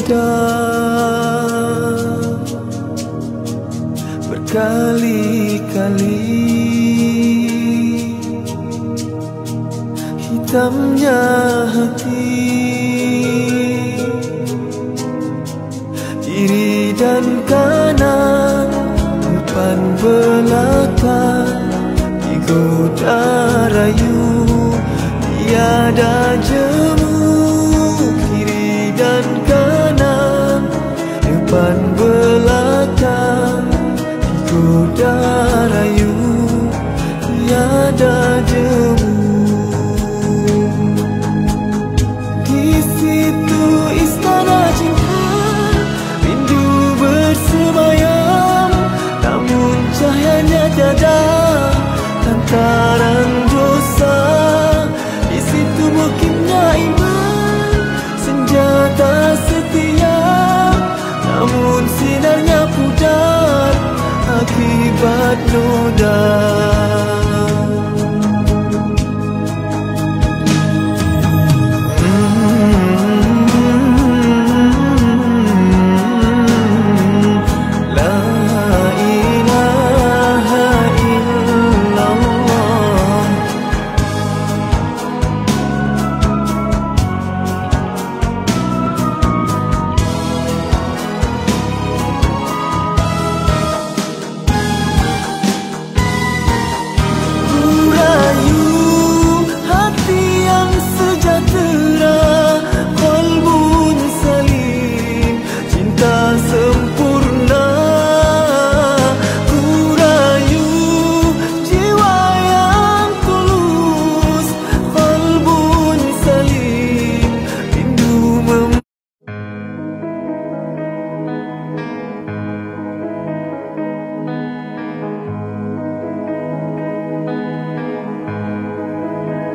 kecundang berkali-kali, hitamnya hati, kiri dan kanan, depan belakang, digoda rayu, tiada jemu. Kiri dan kanan, depan belakang, digoda rayu, tiada jemu. Di situ istana cinta, rindu bersemayam, namun cahayanya tiada, lantaran dosa. Di situ mukimnya iman, senjata setia, namun sinarnya pudar akibat noda.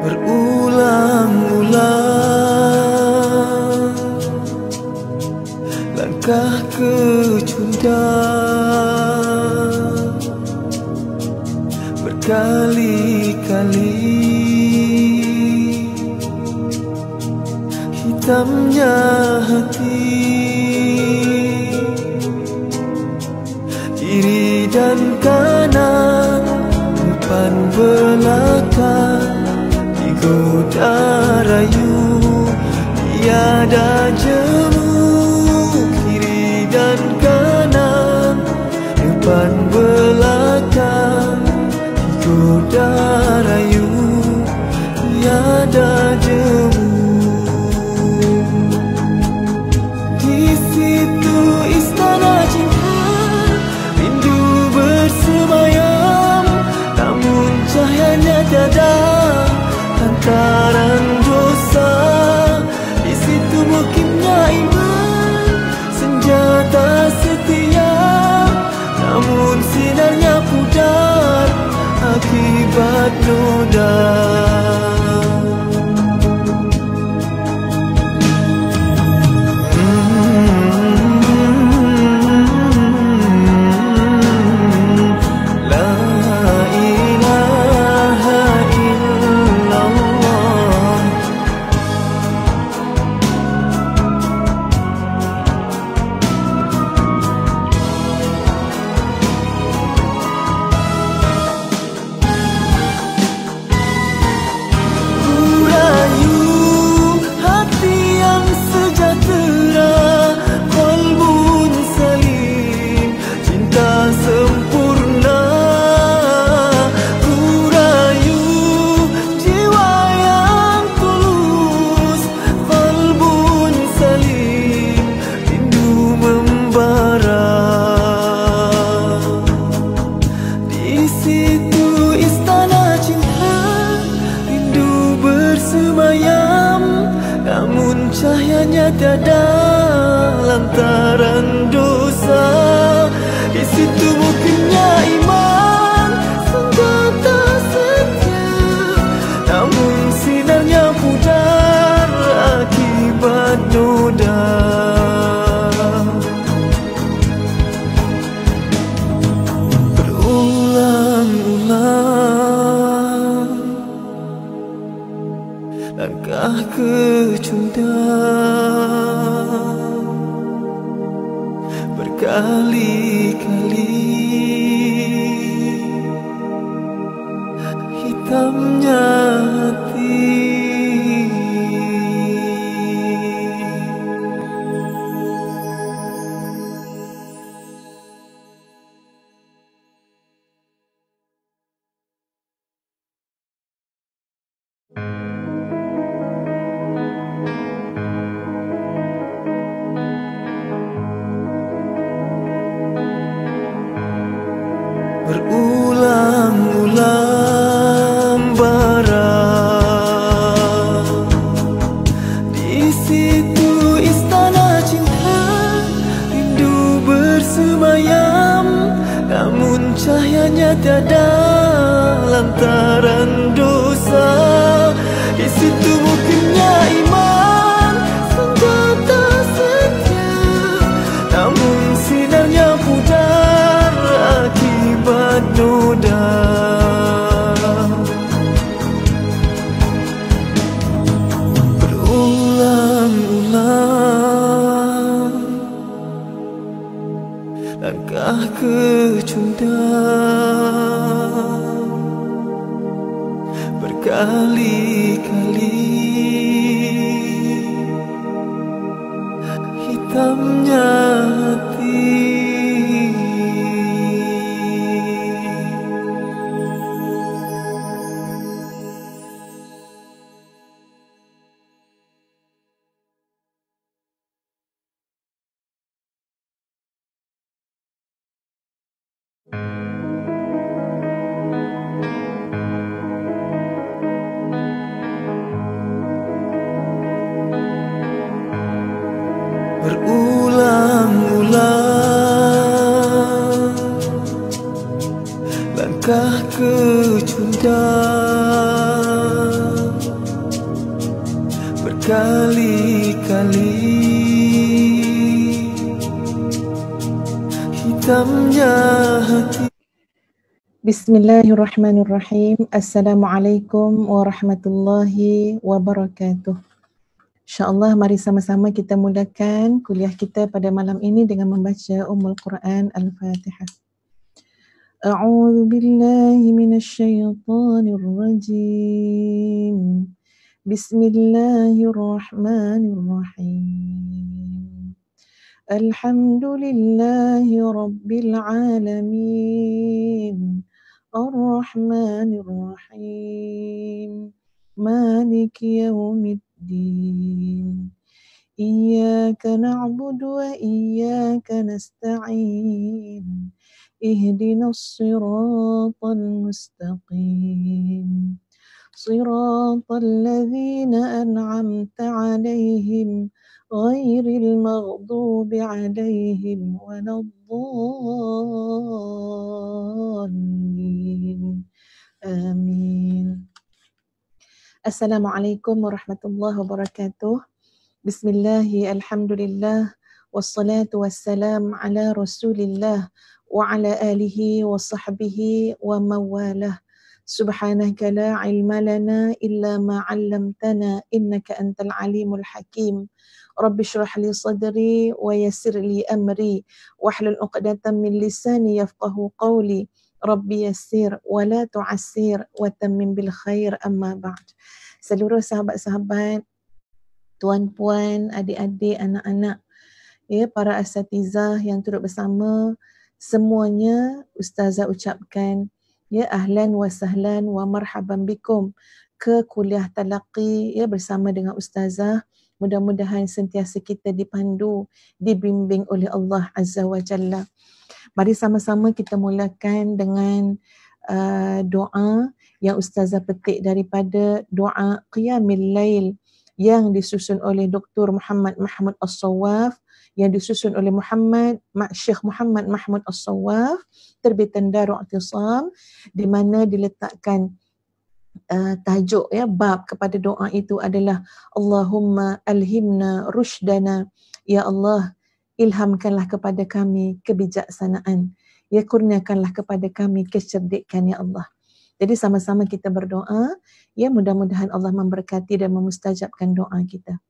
Berulang-ulang langkah kecundang berkali-kali, hitamnya hati, kiri dan kanan, depan belakang, digoda rayu, tiada jemu. Kiri dan kanan, depan belakang, digoda rayu, tiada jemu. Di situ istana cinta, rindu bersemayam, namun cahayanya tiada, lantaran dosa. Di situ mukimnya iman, senjata setia, namun sinarnya pudar akibat noda. Namun cahayanya tiada, lantaran dosa. Di situ mukimnya iman, senjata setia, namun sinarnya pudar akibat noda. Berulang-ulang langkah kecundang berkali-kali hitamnya hati. Berulang-ulang barang di situ istana cinta, rindu bersemayam, namun cahayanya tiada lantaran dosa. Di situ mungkinnya iman, senjata setia, namun sinarnya pudar akibat noda. Berulang-ulang langkah kecundang, berkali-kali hitamnya hati. Berulang-ulang langkah kecundang, berkali-kali hitamnya hati. Bismillahirrahmanirrahim. Assalamualaikum warahmatullahi wabarakatuh. InsyaAllah mari sama-sama kita mulakan kuliah kita pada malam ini dengan membaca Ummul Quran Al-Fatihah. A'udzu billahi minasyaitonir rajim. Bismillahirrahmanirrahim. Alhamdulillahi rabbil alamin. Ar-Rahmanir Rahim. Maliki yaumiddin. Iyyaka na'budu wa iyyaka nasta'in. Ihdinas siratal mustaqim. Siratal ladzina an'amta 'alaihim ghairil maghdubi 'alaihim waladdallin. Amin. Assalamualaikum warahmatullahi wabarakatuh. Bismillahi alhamdulillah. Wassalatu wassalam ala rasulillah. Wa ala alihi wa sahbihi wa mawalah. Subhanaka la ilma lana illa ma 'allamtana innaka antal alimul hakim. Rabbi shrah li sadri wa yassir li amri wahlul 'uqdatam min lisani yafqahu qawli. Rabbi yassir wa la tu'assir wa tammim bil khair, amma ba'd. Seluruh sahabat-sahabat, tuan-puan, adik-adik, anak-anak, ya, para asatizah yang turut bersama, semuanya Ustazah ucapkan ya ahlan wa sahlan wa marhaban bikum ke kuliah talaqi ya bersama dengan Ustazah. Mudah-mudahan sentiasa kita dipandu, dibimbing oleh Allah Azza wa Jalla. Mari sama-sama kita mulakan dengan doa yang Ustazah petik daripada doa Qiyamil Lail yang disusun oleh Dr. Muhammad Mahmud As-Sawaf, yang disusun oleh Syekh Muhammad Mahmud As-Sawaf, terbitan Darul I'tisam, di mana diletakkan tajuk ya bab kepada doa itu adalah Allahumma alhimna rushdana, ya Allah ilhamkanlah kepada kami kebijaksanaan, ya kurniakanlah kepada kami kecerdikan ya Allah. Jadi sama-sama kita berdoa, ya mudah-mudahan Allah memberkati dan memustajabkan doa kita.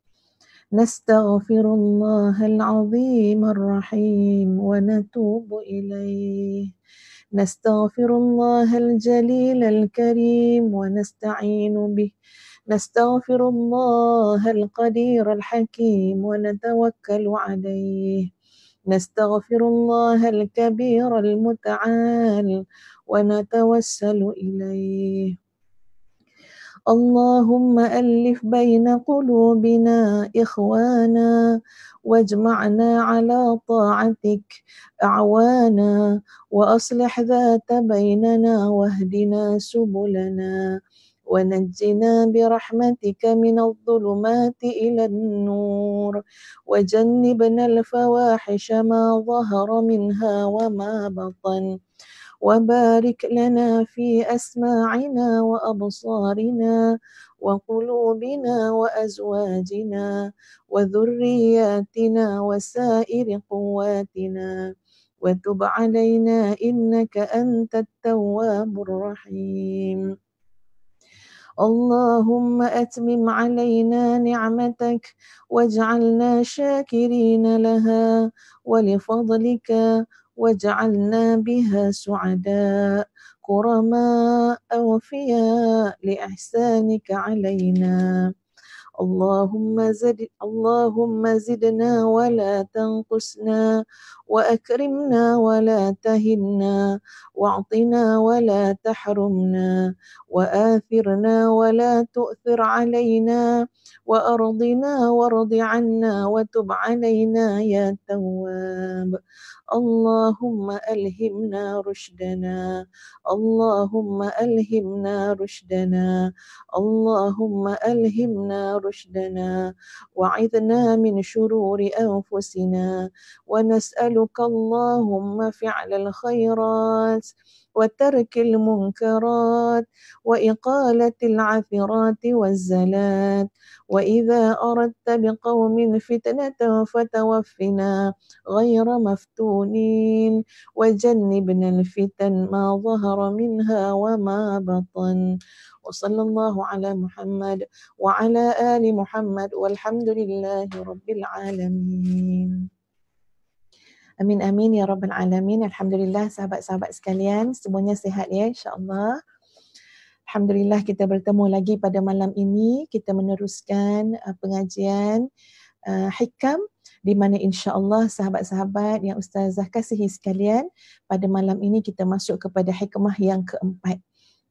نستغفر الله العظيم الرحيم ونتوب إليه نستغفر الله الجليل الكريم ونستعين به نستغفر الله القدير الحكيم ونتوكل عليه نستغفر الله الكبير المتعال ونتوسل إليه اللهم ألف بين قلوبنا إخوانا واجمعنا على طاعتك أعوانا وأصلح ذات بيننا واهدنا سبلنا ونجنا برحمتك من الظلمات إلى النور وجنبنا الفواحش ما ظهر منها وما بطن وبارك لنا في أسماعنا وأبصارنا وقلوبنا وأزواجنا وذرياتنا وسائر قواتنا وتب علينا إنك أنت التواب الرحيم اللهم أتمم علينا نعمتك واجعلنا شاكرين لها ولفضلك واجعلنا بها سعداء كرماء أوفياء لإحسانك علينا اللهم زدنا ولا تنقصنا وأكرمنا ولا تهنا واعطنا ولا تحرمنا وآثرنا ولا تؤثر علينا وأرضنا وارض عنا وتب علينا يا تواب اللهم ألهمنا رشدنا اللهم ألهمنا رشدنا اللهم ألهمنا رشدنا وعذنا من شرور أنفسنا ونسألك اللهم فعل الخيرات وترك المنكرات وإقالة العثرات والزلات وإذا أردت بقوم فتنة فتوفنا غير مفتونين وجنبنا الفتن ما ظهر منها وما بطن وصلى الله على محمد وعلى آل محمد والحمد لله رب العالمين. Amin amin ya rabbal alamin. Alhamdulillah sahabat-sahabat sekalian, semuanya sihat ya insya-Allah. Alhamdulillah kita bertemu lagi pada malam ini. Kita meneruskan pengajian hikam di mana insya-Allah sahabat-sahabat yang ustazah kasihi sekalian, pada malam ini kita masuk kepada hikmah yang keempat.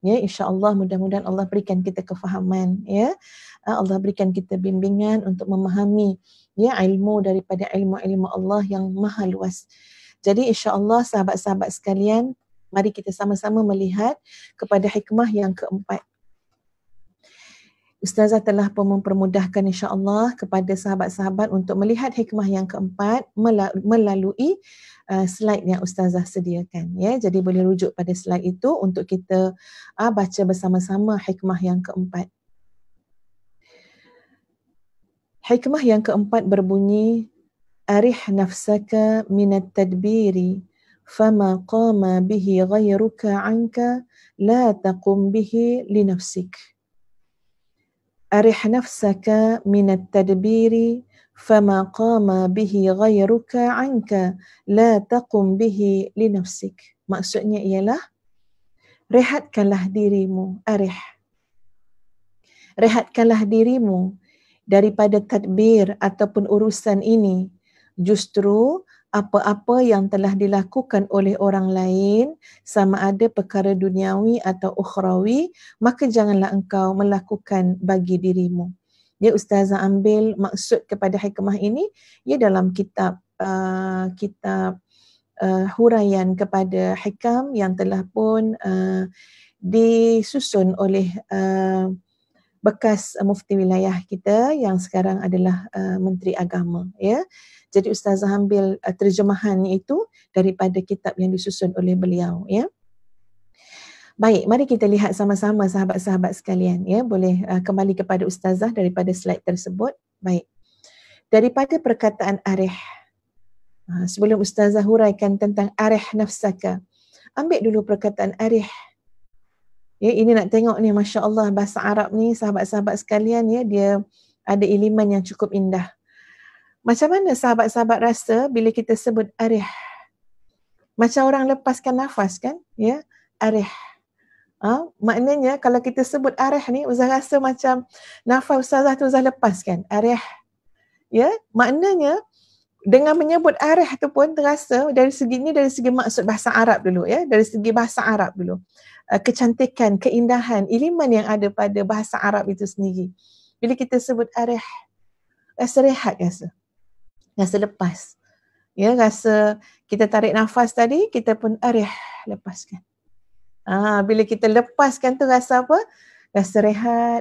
Ya, insya-Allah mudah-mudahan Allah berikan kita kefahaman ya. Allah berikan kita bimbingan untuk memahami ya ilmu daripada ilmu-ilmu Allah yang maha luas. Jadi insya-Allah sahabat-sahabat sekalian, mari kita sama-sama melihat kepada hikmah yang keempat. Ustazah telah pun mempermudahkan insya-Allah kepada sahabat-sahabat untuk melihat hikmah yang keempat melalui slide yang Ustazah sediakan ya. Jadi boleh rujuk pada slide itu untuk kita baca bersama-sama hikmah yang keempat. Hikmah yang keempat berbunyi, arih nafsaka minat tadbiri fama qama bihi ghayruka anka la taqum bihi li nafsik. Arih nafsaka minat tadbiri fama qama bihi ghayruka anka la taqum bihi li nafsik. Maksudnya ialah rehatkanlah dirimu, rehatkanlah dirimu daripada tadbir ataupun urusan ini. Justru apa-apa yang telah dilakukan oleh orang lain, sama ada perkara duniawi atau ukhrawi, maka janganlah engkau melakukan bagi dirimu. Ya, Ustazah ambil maksud kepada hikmah ini ya dalam kitab huraian kepada hikam yang telah pun disusun oleh bekas mufti wilayah kita yang sekarang adalah Menteri Agama ya. Jadi Ustazah ambil terjemahannya itu daripada kitab yang disusun oleh beliau ya. Baik, mari kita lihat sama-sama sahabat-sahabat sekalian ya. Boleh kembali kepada Ustazah daripada slide tersebut. Baik. Daripada perkataan arih. Sebelum Ustazah huraikan tentang arih nafsaka, ambil dulu perkataan arih. Ya, ini nak tengok ni, Masya Allah bahasa Arab ni sahabat-sahabat sekalian ya, dia ada elemen yang cukup indah. Macam mana sahabat-sahabat rasa bila kita sebut arih? Macam orang lepaskan nafas kan? Ya, arih. Maknanya kalau kita sebut arih ni, Ustaz rasa macam nafas Ustazah tu Ustaz lepaskan. Arih. Ya, maknanya dengan menyebut arih tu pun terasa dari segi maksud bahasa Arab dulu ya, dari segi bahasa Arab dulu. Kecantikan, keindahan, iliman yang ada pada bahasa Arab itu sendiri. Bila kita sebut arih, rasa rehat rasa lepas. Ya, rasa kita tarik nafas tadi, kita pun arih, lepaskan. Bila kita lepaskan tu rasa apa? Rasa rehat,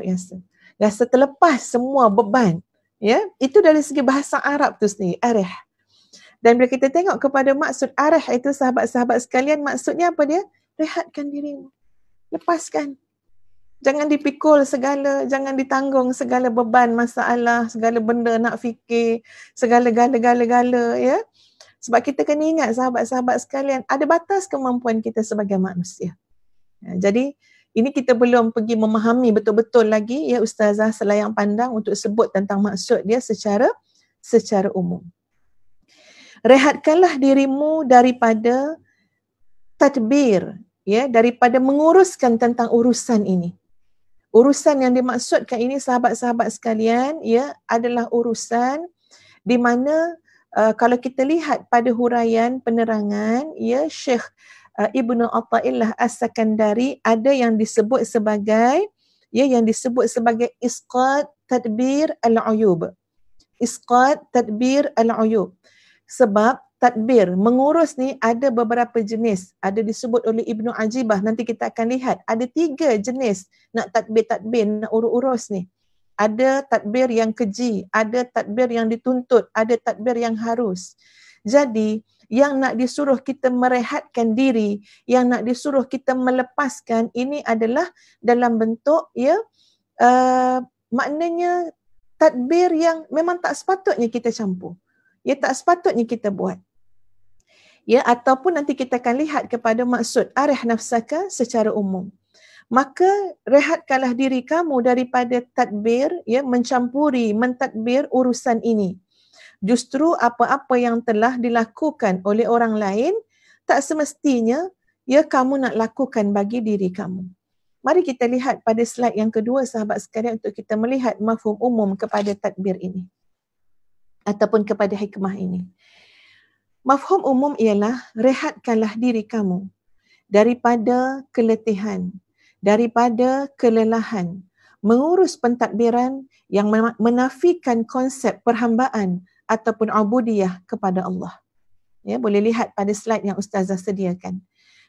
rasa terlepas semua beban. Ya, itu dari segi bahasa Arab tu sendiri, arih. Dan bila kita tengok kepada maksud arih itu sahabat-sahabat sekalian, maksudnya apa dia? Rehatkan dirimu. Lepaskan. Jangan dipikul segala, jangan ditanggung segala beban, masalah, segala benda nak fikir, segala gala-gala ya. Sebab kita kena ingat sahabat-sahabat sekalian, ada batas kemampuan kita sebagai manusia. Jadi ini kita belum pergi memahami betul-betul lagi ya Ustazah selayang pandang untuk sebut tentang maksud dia secara umum. Rehatkanlah dirimu daripada tadbir, ya, daripada menguruskan tentang urusan ini. Urusan yang dimaksudkan ini sahabat-sahabat sekalian ya adalah urusan di mana kalau kita lihat pada huraian penerangan ya Syekh Ibnu Athaillah As-Sakandari ada yang disebut sebagai isqat tadbir al-uyub. Isqat tadbir al-uyub. Sebab tadbir, mengurus ni ada beberapa jenis. Ada disebut oleh Ibnu Ajibah. Nanti kita akan lihat. Ada 3 jenis nak tadbir, nak urus ni. Ada tadbir yang keji, ada tadbir yang dituntut, ada tadbir yang harus. Jadi, yang nak disuruh kita merehatkan diri, yang nak disuruh kita melepaskan, ini adalah dalam bentuk, maknanya tadbir yang memang tak sepatutnya kita campur. Ya, tak sepatutnya kita buat. Ya, ataupun nanti kita akan lihat kepada maksud arih nafsaka secara umum. Maka rehatkanlah diri kamu daripada tadbir, ya, mencampuri, mentadbir urusan ini. Justru apa-apa yang telah dilakukan oleh orang lain tak semestinya ya kamu nak lakukan bagi diri kamu. Mari kita lihat pada slide yang kedua sahabat sekalian untuk kita melihat mafhum umum kepada tadbir ini ataupun kepada hikmah ini. Mafhum umum ialah rehatkanlah diri kamu daripada keletihan, daripada kelelahan, mengurus pentadbiran yang menafikan konsep perhambaan ataupun ubudiyah kepada Allah. Ya, boleh lihat pada slide yang Ustazah sediakan.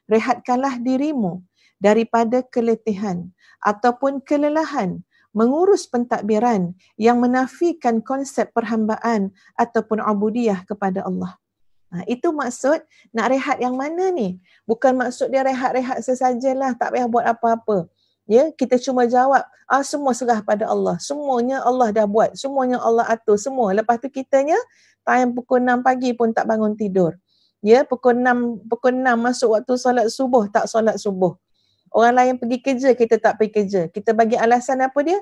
Rehatkanlah dirimu daripada keletihan ataupun kelelahan, mengurus pentadbiran yang menafikan konsep perhambaan ataupun ubudiyah kepada Allah. Itu maksud nak rehat yang mana ni? Bukan maksud dia rehat-rehat sesajalah, tak payah buat apa-apa. Ya, kita cuma jawab, semua serah pada Allah. Semuanya Allah dah buat, semuanya Allah atur semua. Lepas tu kitanya time pukul 6 pagi pun tak bangun tidur. Ya, pukul 6 masuk waktu solat subuh, tak solat subuh. Orang lain pergi kerja, kita tak pergi kerja. Kita bagi alasan apa dia?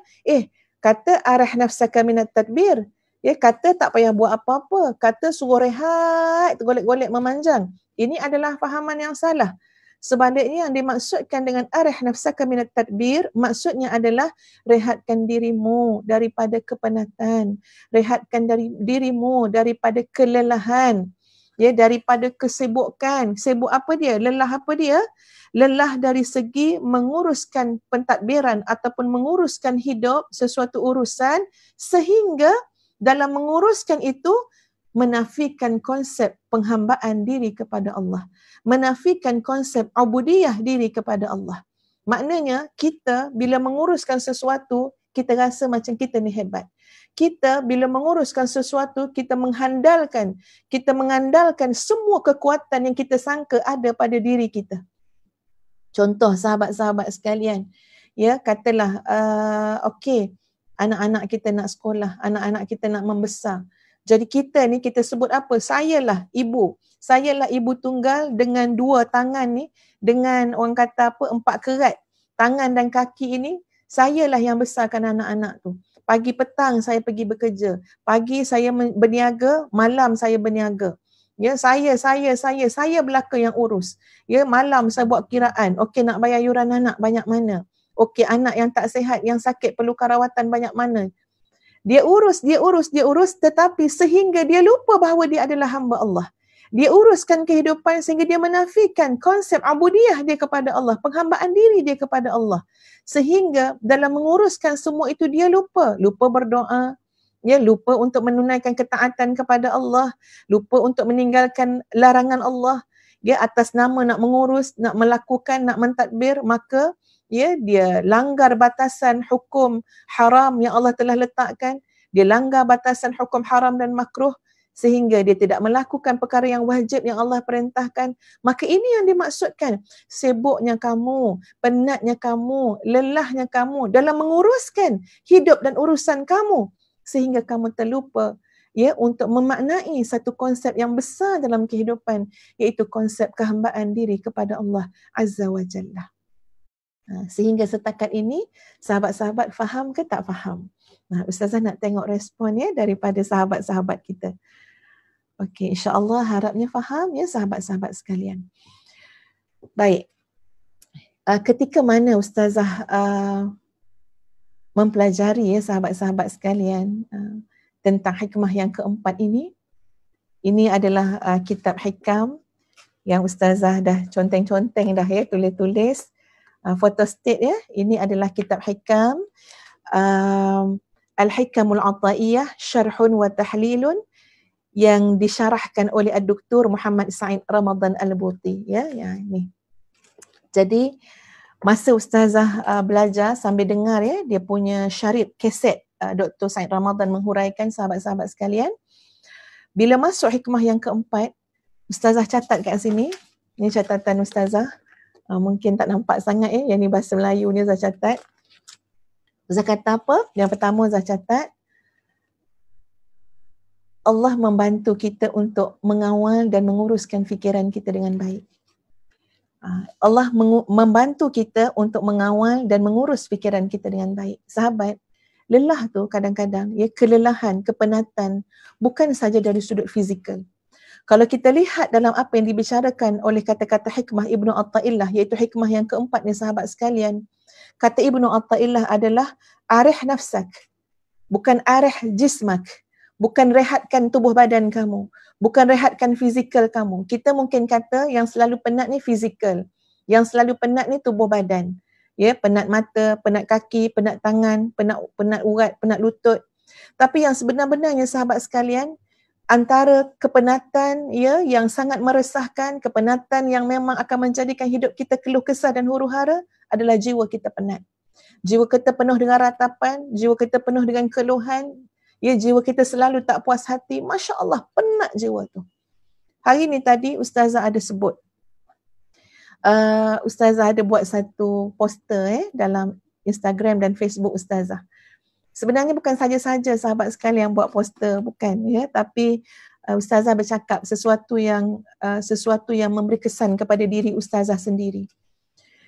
Kata arah nafsaka minat tadbir. Ya, kata tak payah buat apa-apa. Kata suruh rehat, golek-golek memanjang. Ini adalah fahaman yang salah. Sebaliknya yang dimaksudkan dengan arah nafsaka minat tadbir, maksudnya adalah rehatkan dirimu daripada kepenatan. Rehatkan dirimu daripada kelelahan. Ya, daripada kesibukan. Sibuk apa dia? Lelah apa dia? Lelah dari segi menguruskan pentadbiran ataupun menguruskan hidup sesuatu urusan sehingga dalam menguruskan itu menafikan konsep penghambaan diri kepada Allah. Menafikan konsep ubudiyah diri kepada Allah. Maknanya kita bila menguruskan sesuatu, kita rasa macam kita ni hebat. Kita bila menguruskan sesuatu, kita mengandalkan semua kekuatan yang kita sangka ada pada diri kita. Contoh sahabat-sahabat sekalian, ya, katalah anak-anak kita nak sekolah, anak-anak kita nak membesar. Jadi kita ni kita sebut apa? Sayalah ibu tunggal dengan 2 tangan ni, dengan orang kata apa 4 kerat tangan dan kaki ini, sayalah yang besarkan anak-anak tu. Pagi petang saya pergi bekerja. Pagi saya berniaga, malam saya berniaga. Ya, saya belaka yang urus. Ya, malam saya buat kiraan. Okey, nak bayar yuran anak banyak mana? Okey, anak yang tak sihat, yang sakit perlukan rawatan banyak mana? Dia urus, tetapi sehingga dia lupa bahawa dia adalah hamba Allah. Dia uruskan kehidupan sehingga dia menafikan konsep abudiyah dia kepada Allah, penghambaan diri dia kepada Allah. Sehingga dalam menguruskan semua itu dia lupa berdoa, ya, lupa untuk menunaikan ketaatan kepada Allah, lupa untuk meninggalkan larangan Allah, ya, atas nama nak mengurus, nak melakukan, nak mentadbir, maka ya, dia langgar batasan hukum haram yang Allah telah letakkan, dia langgar batasan hukum haram dan makruh, sehingga dia tidak melakukan perkara yang wajib yang Allah perintahkan. Maka ini yang dimaksudkan, sibuknya kamu, penatnya kamu, lelahnya kamu dalam menguruskan hidup dan urusan kamu, sehingga kamu terlupa ya untuk memaknai satu konsep yang besar dalam kehidupan, iaitu konsep kehambaan diri kepada Allah Azza wa Jalla. Sehingga setakat ini sahabat-sahabat faham ke tak faham? Ustazah nak tengok respon ya daripada sahabat-sahabat kita. Okey, insya-Allah harapnya faham ya sahabat-sahabat sekalian. Baik. Ketika mana Ustazah mempelajari ya sahabat-sahabat sekalian tentang hikmah yang keempat ini adalah kitab hikam yang Ustazah dah conteng-conteng dah ya, tulis-tulis, photostat ya. Ini adalah kitab hikam, Al-Hikamul Ataiyah Syarhun wa Tahlilun, yang disyarahkan oleh Dr. Muhammad Said Ramadan Al-Buti ya, ini. Jadi masa Ustazah belajar sambil dengar ya dia punya syarit kaset Dr. Said Ramadan menghuraikan, sahabat-sahabat sekalian, bila masuk hikmah yang keempat, Ustazah catat kat sini. Ini catatan Ustazah. Mungkin tak nampak sangat ya, yang ni bahasa Melayu ni Ustazah catat. Ustazah kata apa? Yang pertama Ustazah catat, Allah membantu kita untuk mengawal dan menguruskan fikiran kita dengan baik. Allah membantu kita untuk mengawal dan mengurus fikiran kita dengan baik. Sahabat, lelah tu kadang-kadang, ya, kelelahan, kepenatan, bukan saja dari sudut fizikal. Kalau kita lihat dalam apa yang dibicarakan oleh kata-kata hikmah Ibnu Athaillah, iaitu hikmah yang keempat ni sahabat sekalian, kata Ibnu Athaillah adalah arih nafsak, bukan arih jismak. Bukan rehatkan tubuh badan kamu, bukan rehatkan fizikal kamu. Kita mungkin kata yang selalu penat ni fizikal, yang selalu penat ni tubuh badan. Ya, penat mata, penat kaki, penat tangan, penat urat, penat lutut. Tapi yang sebenar-benarnya sahabat sekalian, antara kepenatan ya yang sangat meresahkan, kepenatan yang memang akan menjadikan hidup kita keluh kesah dan huru-hara adalah jiwa kita penat. Jiwa kita penuh dengan ratapan, jiwa kita penuh dengan keluhan. Ya, jiwa kita selalu tak puas hati. Masya Allah, penat jiwa tu. Hari ni tadi Ustazah ada sebut. Ustazah ada buat satu poster dalam Instagram dan Facebook Ustazah. Sebenarnya bukan saja-saja sahabat sekalian yang buat poster, bukan ya, tapi Ustazah bercakap sesuatu yang memberi kesan kepada diri Ustazah sendiri.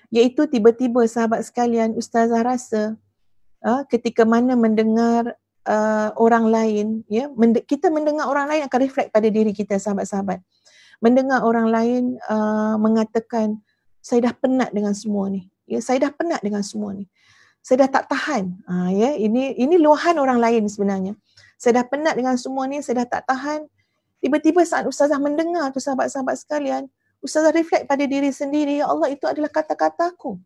Iaitu tiba-tiba sahabat sekalian Ustazah rasa ketika mana mendengar orang lain, ya, kita mendengar orang lain akan reflect pada diri kita sahabat-sahabat. Mendengar orang lain mengatakan, saya dah penat dengan semua ni. Ya, saya dah penat dengan semua ni. Saya dah tak tahan. Ya, ini luahan orang lain sebenarnya. Saya dah penat dengan semua ni, saya dah tak tahan. Tiba-tiba saat Ustazah mendengar tu sahabat-sahabat sekalian, Ustazah reflect pada diri sendiri, ya Allah, itu adalah kata-kata aku.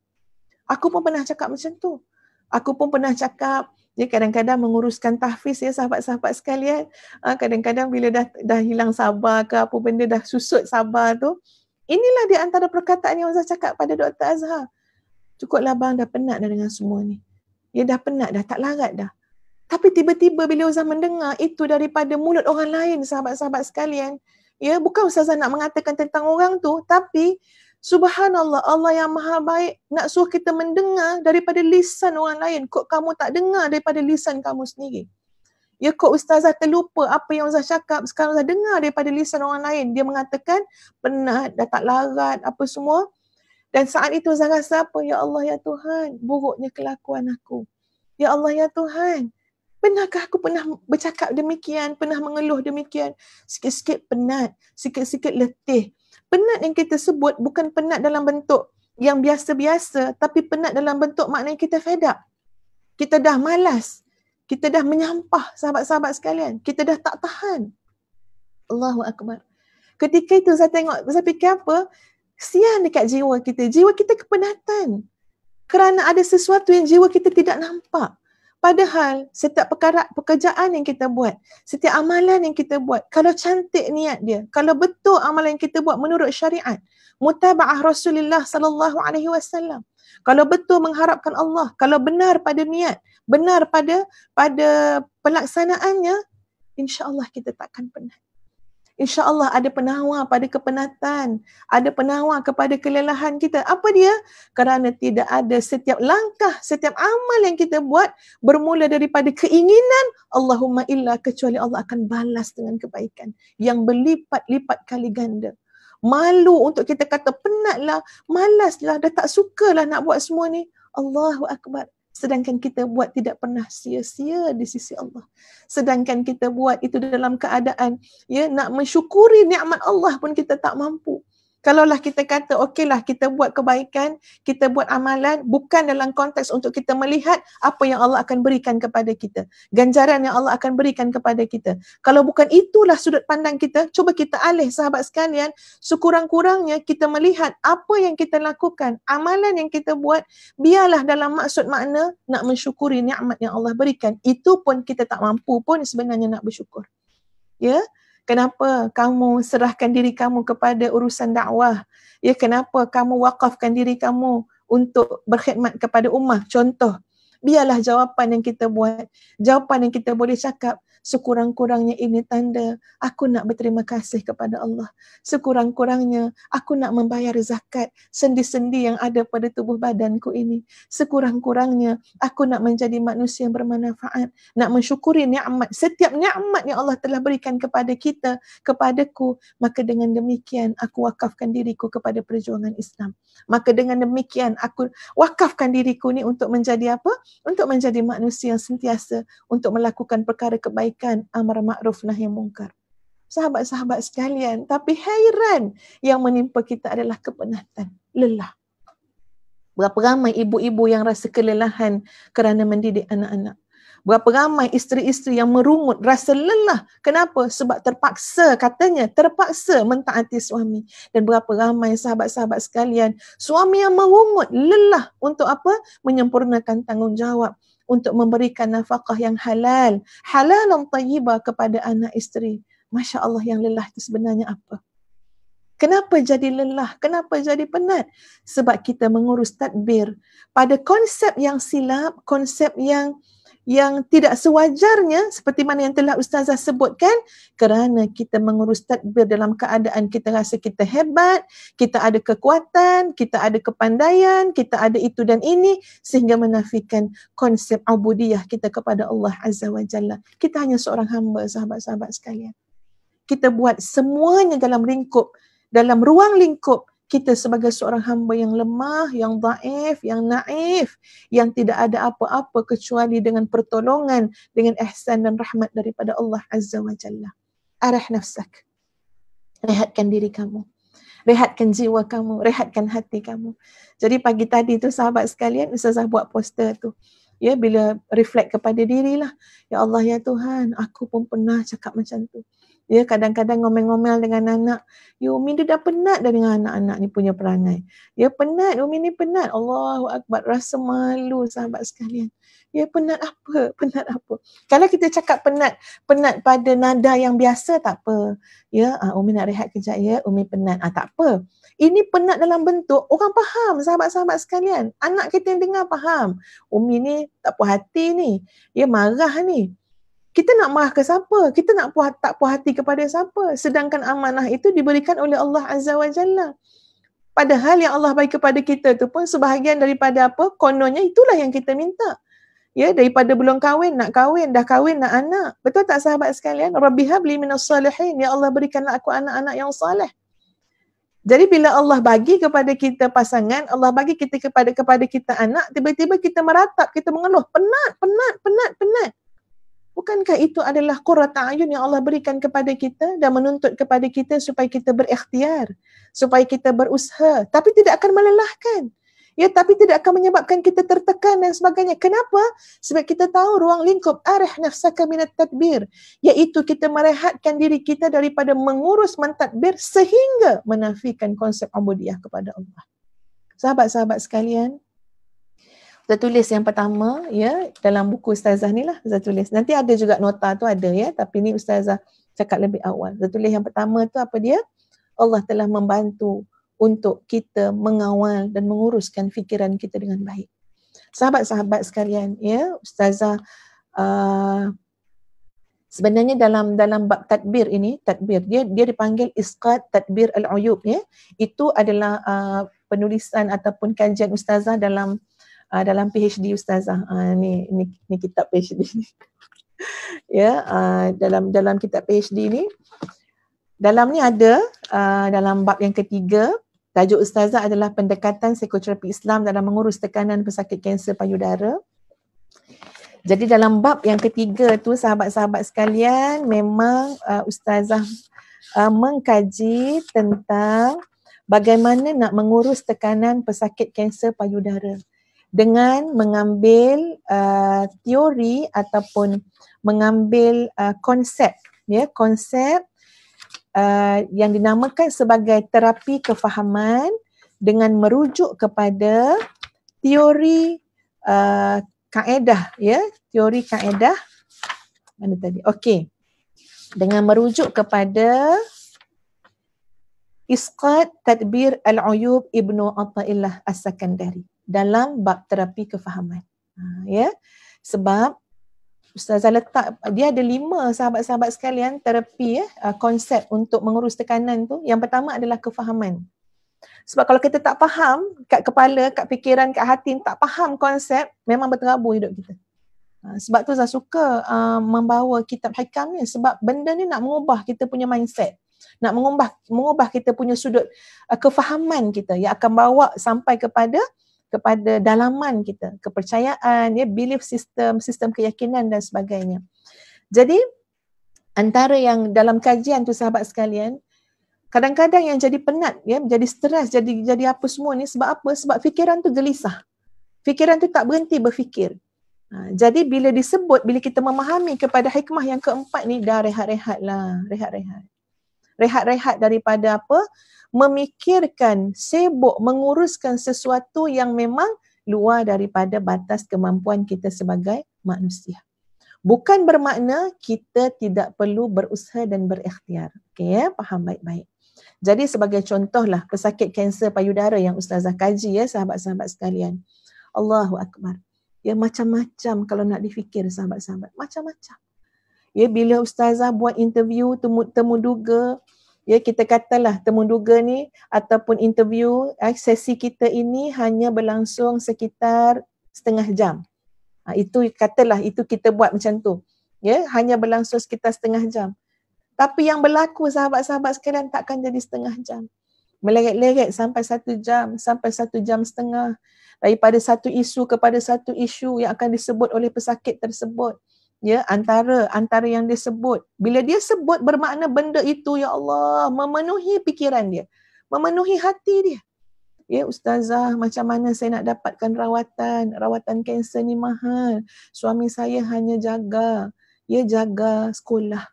Aku pun pernah cakap macam tu. Aku pun pernah cakap, ya, kadang-kadang menguruskan tahfiz ya sahabat-sahabat sekalian, kadang-kadang bila dah hilang sabar ke apa benda, dah susut sabar tu, inilah di antara perkataan yang Ustazah cakap pada Dr. Azhar. Cukuplah bang, dah penat dah dengan semua ni. Ya, dah penat dah, tak larat dah. Tapi tiba-tiba bila Ustazah mendengar itu daripada mulut orang lain sahabat-sahabat sekalian, ya, bukan Ustazah nak mengatakan tentang orang tu, tapi subhanallah, Allah yang maha baik nak suruh kita mendengar daripada lisan orang lain. Kok kamu tak dengar daripada lisan kamu sendiri? Ya, kok Ustazah terlupa apa yang Ustazah cakap, sekarang Ustazah dengar daripada lisan orang lain. Dia mengatakan penat, dah tak larat, apa semua. Dan saat itu Ustazah rasa apa? Ya Allah, ya Tuhan, buruknya kelakuan aku. Ya Allah, ya Tuhan, Pernahkah aku pernah bercakap demikian, pernah mengeluh demikian? Sikit-sikit penat, sikit-sikit letih. Penat yang kita sebut bukan penat dalam bentuk yang biasa-biasa, tapi penat dalam bentuk maknanya kita fed up. Kita dah malas. Kita dah menyampah, sahabat-sahabat sekalian. Kita dah tak tahan. Allahu Akbar. Ketika itu saya tengok, saya fikir apa? Kesian dekat jiwa kita. Jiwa kita kepenatan. Kerana ada sesuatu yang jiwa kita tidak nampak. Padahal setiap pekerjaan yang kita buat, setiap amalan yang kita buat, kalau cantik niat dia, kalau betul amalan yang kita buat menurut syariat, mutaba'ah Rasulullah sallallahu alaihi wasallam, kalau betul mengharapkan Allah, kalau benar pada niat, benar pada pelaksanaannya, insya-Allah kita takkan penat. InsyaAllah ada penawar pada kepenatan, ada penawar kepada kelelahan kita. Apa dia? Kerana tidak ada setiap langkah, setiap amal yang kita buat bermula daripada keinginan Allahumma illa, kecuali Allah akan balas dengan kebaikan yang berlipat-lipat kali ganda. Malu untuk kita kata penatlah, malaslah, dah tak sukalah nak buat semua ni. Allahu Akbar. Sedangkan kita buat tidak pernah sia-sia di sisi Allah. Sedangkan kita buat itu dalam keadaan nak mensyukuri nikmat Allah pun kita tak mampu. Kalaulah kita kata okeylah kita buat kebaikan, kita buat amalan bukan dalam konteks untuk kita melihat apa yang Allah akan berikan kepada kita, ganjaran yang Allah akan berikan kepada kita. Kalau bukan itulah sudut pandang kita, cuba kita alih sahabat sekalian, sekurang-kurangnya kita melihat apa yang kita lakukan, amalan yang kita buat, biarlah dalam maksud makna nak mensyukuri nikmat yang Allah berikan. Itu pun kita tak mampu pun sebenarnya nak bersyukur. Ya? Kenapa kamu serahkan diri kamu kepada urusan dakwah? Ya, kenapa kamu wakafkan diri kamu untuk berkhidmat kepada ummah? Contoh, biarlah jawapan yang kita buat, jawapan yang kita boleh cakap, sekurang-kurangnya ini tanda aku nak berterima kasih kepada Allah. Sekurang-kurangnya aku nak membayar zakat sendi-sendi yang ada pada tubuh badanku ini. Sekurang-kurangnya aku nak menjadi manusia yang bermanfaat, nak mensyukuri nikmat, setiap nikmat yang Allah telah berikan kepada kita, kepadaku. Maka dengan demikian aku wakafkan diriku kepada perjuangan Islam. Maka dengan demikian aku wakafkan diriku ni untuk menjadi apa? Untuk menjadi manusia yang sentiasa untuk melakukan perkara kebaikan, amar ma'ruf nahi munkar. Sahabat-sahabat sekalian, tapi hairan yang menimpa kita adalah kepenatan, lelah. Berapa ramai ibu-ibu yang rasa kelelahan kerana mendidik anak-anak. Berapa ramai isteri-isteri yang merungut, rasa lelah. Kenapa? Sebab terpaksa, katanya, terpaksa mentaati suami. Dan berapa ramai sahabat-sahabat sekalian, suami yang merungut, lelah untuk apa? Menyempurnakan tanggungjawab, untuk memberikan nafkah yang halal, halalan tayyibah kepada anak isteri. Masya Allah, yang lelah itu sebenarnya apa? Kenapa jadi lelah? Kenapa jadi penat? Sebab kita mengurus tadbir pada konsep yang silap, konsep yang tidak sewajarnya, seperti mana yang telah Ustazah sebutkan, kerana kita mengurus tadbir dalam keadaan kita rasa kita hebat, kita ada kekuatan, kita ada kepandaian, kita ada itu dan ini, sehingga menafikan konsep ubudiyah kita kepada Allah Azza wa Jalla. Kita hanya seorang hamba, sahabat-sahabat sekalian. Kita buat semuanya dalam lingkup, dalam ruang lingkup kita sebagai seorang hamba yang lemah, yang dhaif, yang naif, yang tidak ada apa-apa kecuali dengan pertolongan, dengan ihsan dan rahmat daripada Allah Azza wa Jalla. Arah nafsak. Rehatkan diri kamu. Rehatkan jiwa kamu, rehatkan hati kamu. Jadi pagi tadi tu sahabat sekalian, Ustazah buat poster tu. Ya, bila reflect kepada dirilah. Ya Allah, ya Tuhan, aku pun pernah cakap macam tu. Ya, kadang-kadang ngomel-ngomel dengan anak. Ya, Umi dia dah penat dah dengan anak-anak ni punya perangai. Ya, penat, Umi ni penat. Allahu Akbar, rasa malu sahabat sekalian. Ya, penat apa? Penat apa? Kalau kita cakap penat pada nada yang biasa, tak apa. Ya, Umi nak rehat kejap ya, Umi penat. Tak apa. Ini penat dalam bentuk, orang faham sahabat-sahabat sekalian. Anak kita yang dengar faham. Umi ni tak puas hati ni. Ya, marah ni. Kita nak marah ke siapa? Kita nak tak puas hati kepada siapa? Sedangkan amanah itu diberikan oleh Allah Azza wa Jalla. Padahal yang Allah bagi kepada kita tu pun sebahagian daripada apa? Kononnya itulah yang kita minta. Ya, daripada belum kahwin, nak kahwin, dah kahwin, nak anak. Betul tak sahabat sekalian? Rabbi habli minas salihin. Ya Allah, berikanlah aku anak-anak yang saleh. Jadi bila Allah bagi kepada kita pasangan, Allah bagi kita kepada kita anak, tiba-tiba kita meratap, kita mengeluh, penat. Bukankah itu adalah qurrata ayun yang Allah berikan kepada kita dan menuntut kepada kita supaya kita berikhtiar, supaya kita berusaha, tapi tidak akan melelahkan. Ya, tapi tidak akan menyebabkan kita tertekan dan sebagainya. Kenapa? Sebab kita tahu ruang lingkup arih nafsaka minat tadbir, iaitu kita merehatkan diri kita daripada mengurus mentadbir sehingga menafikan konsep ubudiyah kepada Allah. Sahabat-sahabat sekalian, saya tulis yang pertama ya dalam buku Ustazah ni lah, saya tulis. Nanti ada juga nota tu ada ya, tapi ni Ustazah cakap lebih awal. Saya tulis yang pertama tu apa dia? Allah telah membantu untuk kita mengawal dan menguruskan fikiran kita dengan baik. Sahabat-sahabat sekalian, ya, Ustazah sebenarnya dalam bab tadbir ini, tadbir dia dipanggil isqat tadbir al-uyub ya. Itu adalah penulisan ataupun kajian Ustazah dalam PhD Ustazah. Ni kitab PhD ni. Ya, dalam kitab PhD ni, dalam ni ada dalam bab yang ketiga, tajuk Ustazah adalah pendekatan psikoterapi Islam dalam mengurus tekanan pesakit kanser payudara. Jadi dalam bab yang ketiga tu sahabat-sahabat sekalian, memang Ustazah mengkaji tentang bagaimana nak mengurus tekanan pesakit kanser payudara dengan mengambil teori ataupun mengambil konsep yang dinamakan sebagai terapi kefahaman dengan merujuk kepada teori kaedah ya, teori kaedah mana tadi? Okey. Dengan merujuk kepada Isqat Tadbir Al-Uyub Ibnu Athaillah As-Sakandari dalam bab terapi kefahaman. Ya. Sebab Ustazah letak, dia ada 5 sahabat-sahabat sekalian terapi konsep untuk mengurus tekanan tu. Yang pertama adalah kefahaman. Sebab kalau kita tak faham kat kepala, kat fikiran, kat hati, tak faham konsep, memang berterabur hidup kita. Sebab tu saya suka membawa kitab hikam ni, sebab benda ni nak mengubah kita punya mindset. Nak mengubah kita punya sudut kefahaman kita yang akan bawa sampai kepada dalaman kita, kepercayaan, ya, belief system, sistem keyakinan dan sebagainya. Jadi antara yang dalam kajian tu sahabat sekalian, kadang-kadang yang jadi penat, ya, jadi stres, jadi apa semua ni sebab apa? Sebab fikiran tu gelisah. Fikiran tu tak berhenti berfikir. Jadi bila kita memahami kepada hikmah yang keempat ni, dah rehat-rehat lah, rehat-rehat daripada apa? Memikirkan, sibuk menguruskan sesuatu yang memang luar daripada batas kemampuan kita sebagai manusia. Bukan bermakna kita tidak perlu berusaha dan berikhtiar. Okey ya, faham baik-baik. Jadi sebagai contohlah pesakit kanser payudara yang Ustazah kaji ya sahabat-sahabat sekalian. Allahu Akbar. Ya, macam-macam kalau nak difikir sahabat-sahabat, macam-macam. Ya, bila Ustazah buat interview temu duga, ya, kita katalah temuduga ni ataupun interview sesi kita ini hanya berlangsung sekitar setengah jam. Itu katalah itu kita buat macam tu. Ya, hanya berlangsung sekitar setengah jam. Tapi yang berlaku sahabat-sahabat sekalian takkan jadi setengah jam. Meleret-leret sampai 1 jam, sampai 1 jam setengah. Daripada satu isu kepada satu isu yang akan disebut oleh pesakit tersebut. Ya, antara yang dia sebut, bila dia sebut bermakna benda itu, ya Allah, memenuhi pikiran dia, memenuhi hati dia. Ya Ustazah, macam mana saya nak dapatkan rawatan kanser ni mahal, suami saya hanya jaga sekolah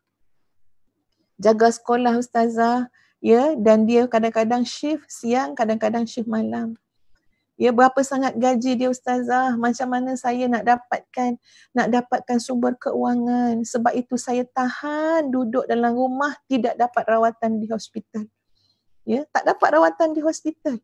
Ustazah, ya, dan dia kadang-kadang shift siang, kadang-kadang shift malam. Ya, berapa sangat gaji dia Ustazah, macam mana saya nak dapatkan sumber keuangan. Sebab itu saya tahan duduk dalam rumah, tidak dapat rawatan di hospital. Ya, tak dapat rawatan di hospital.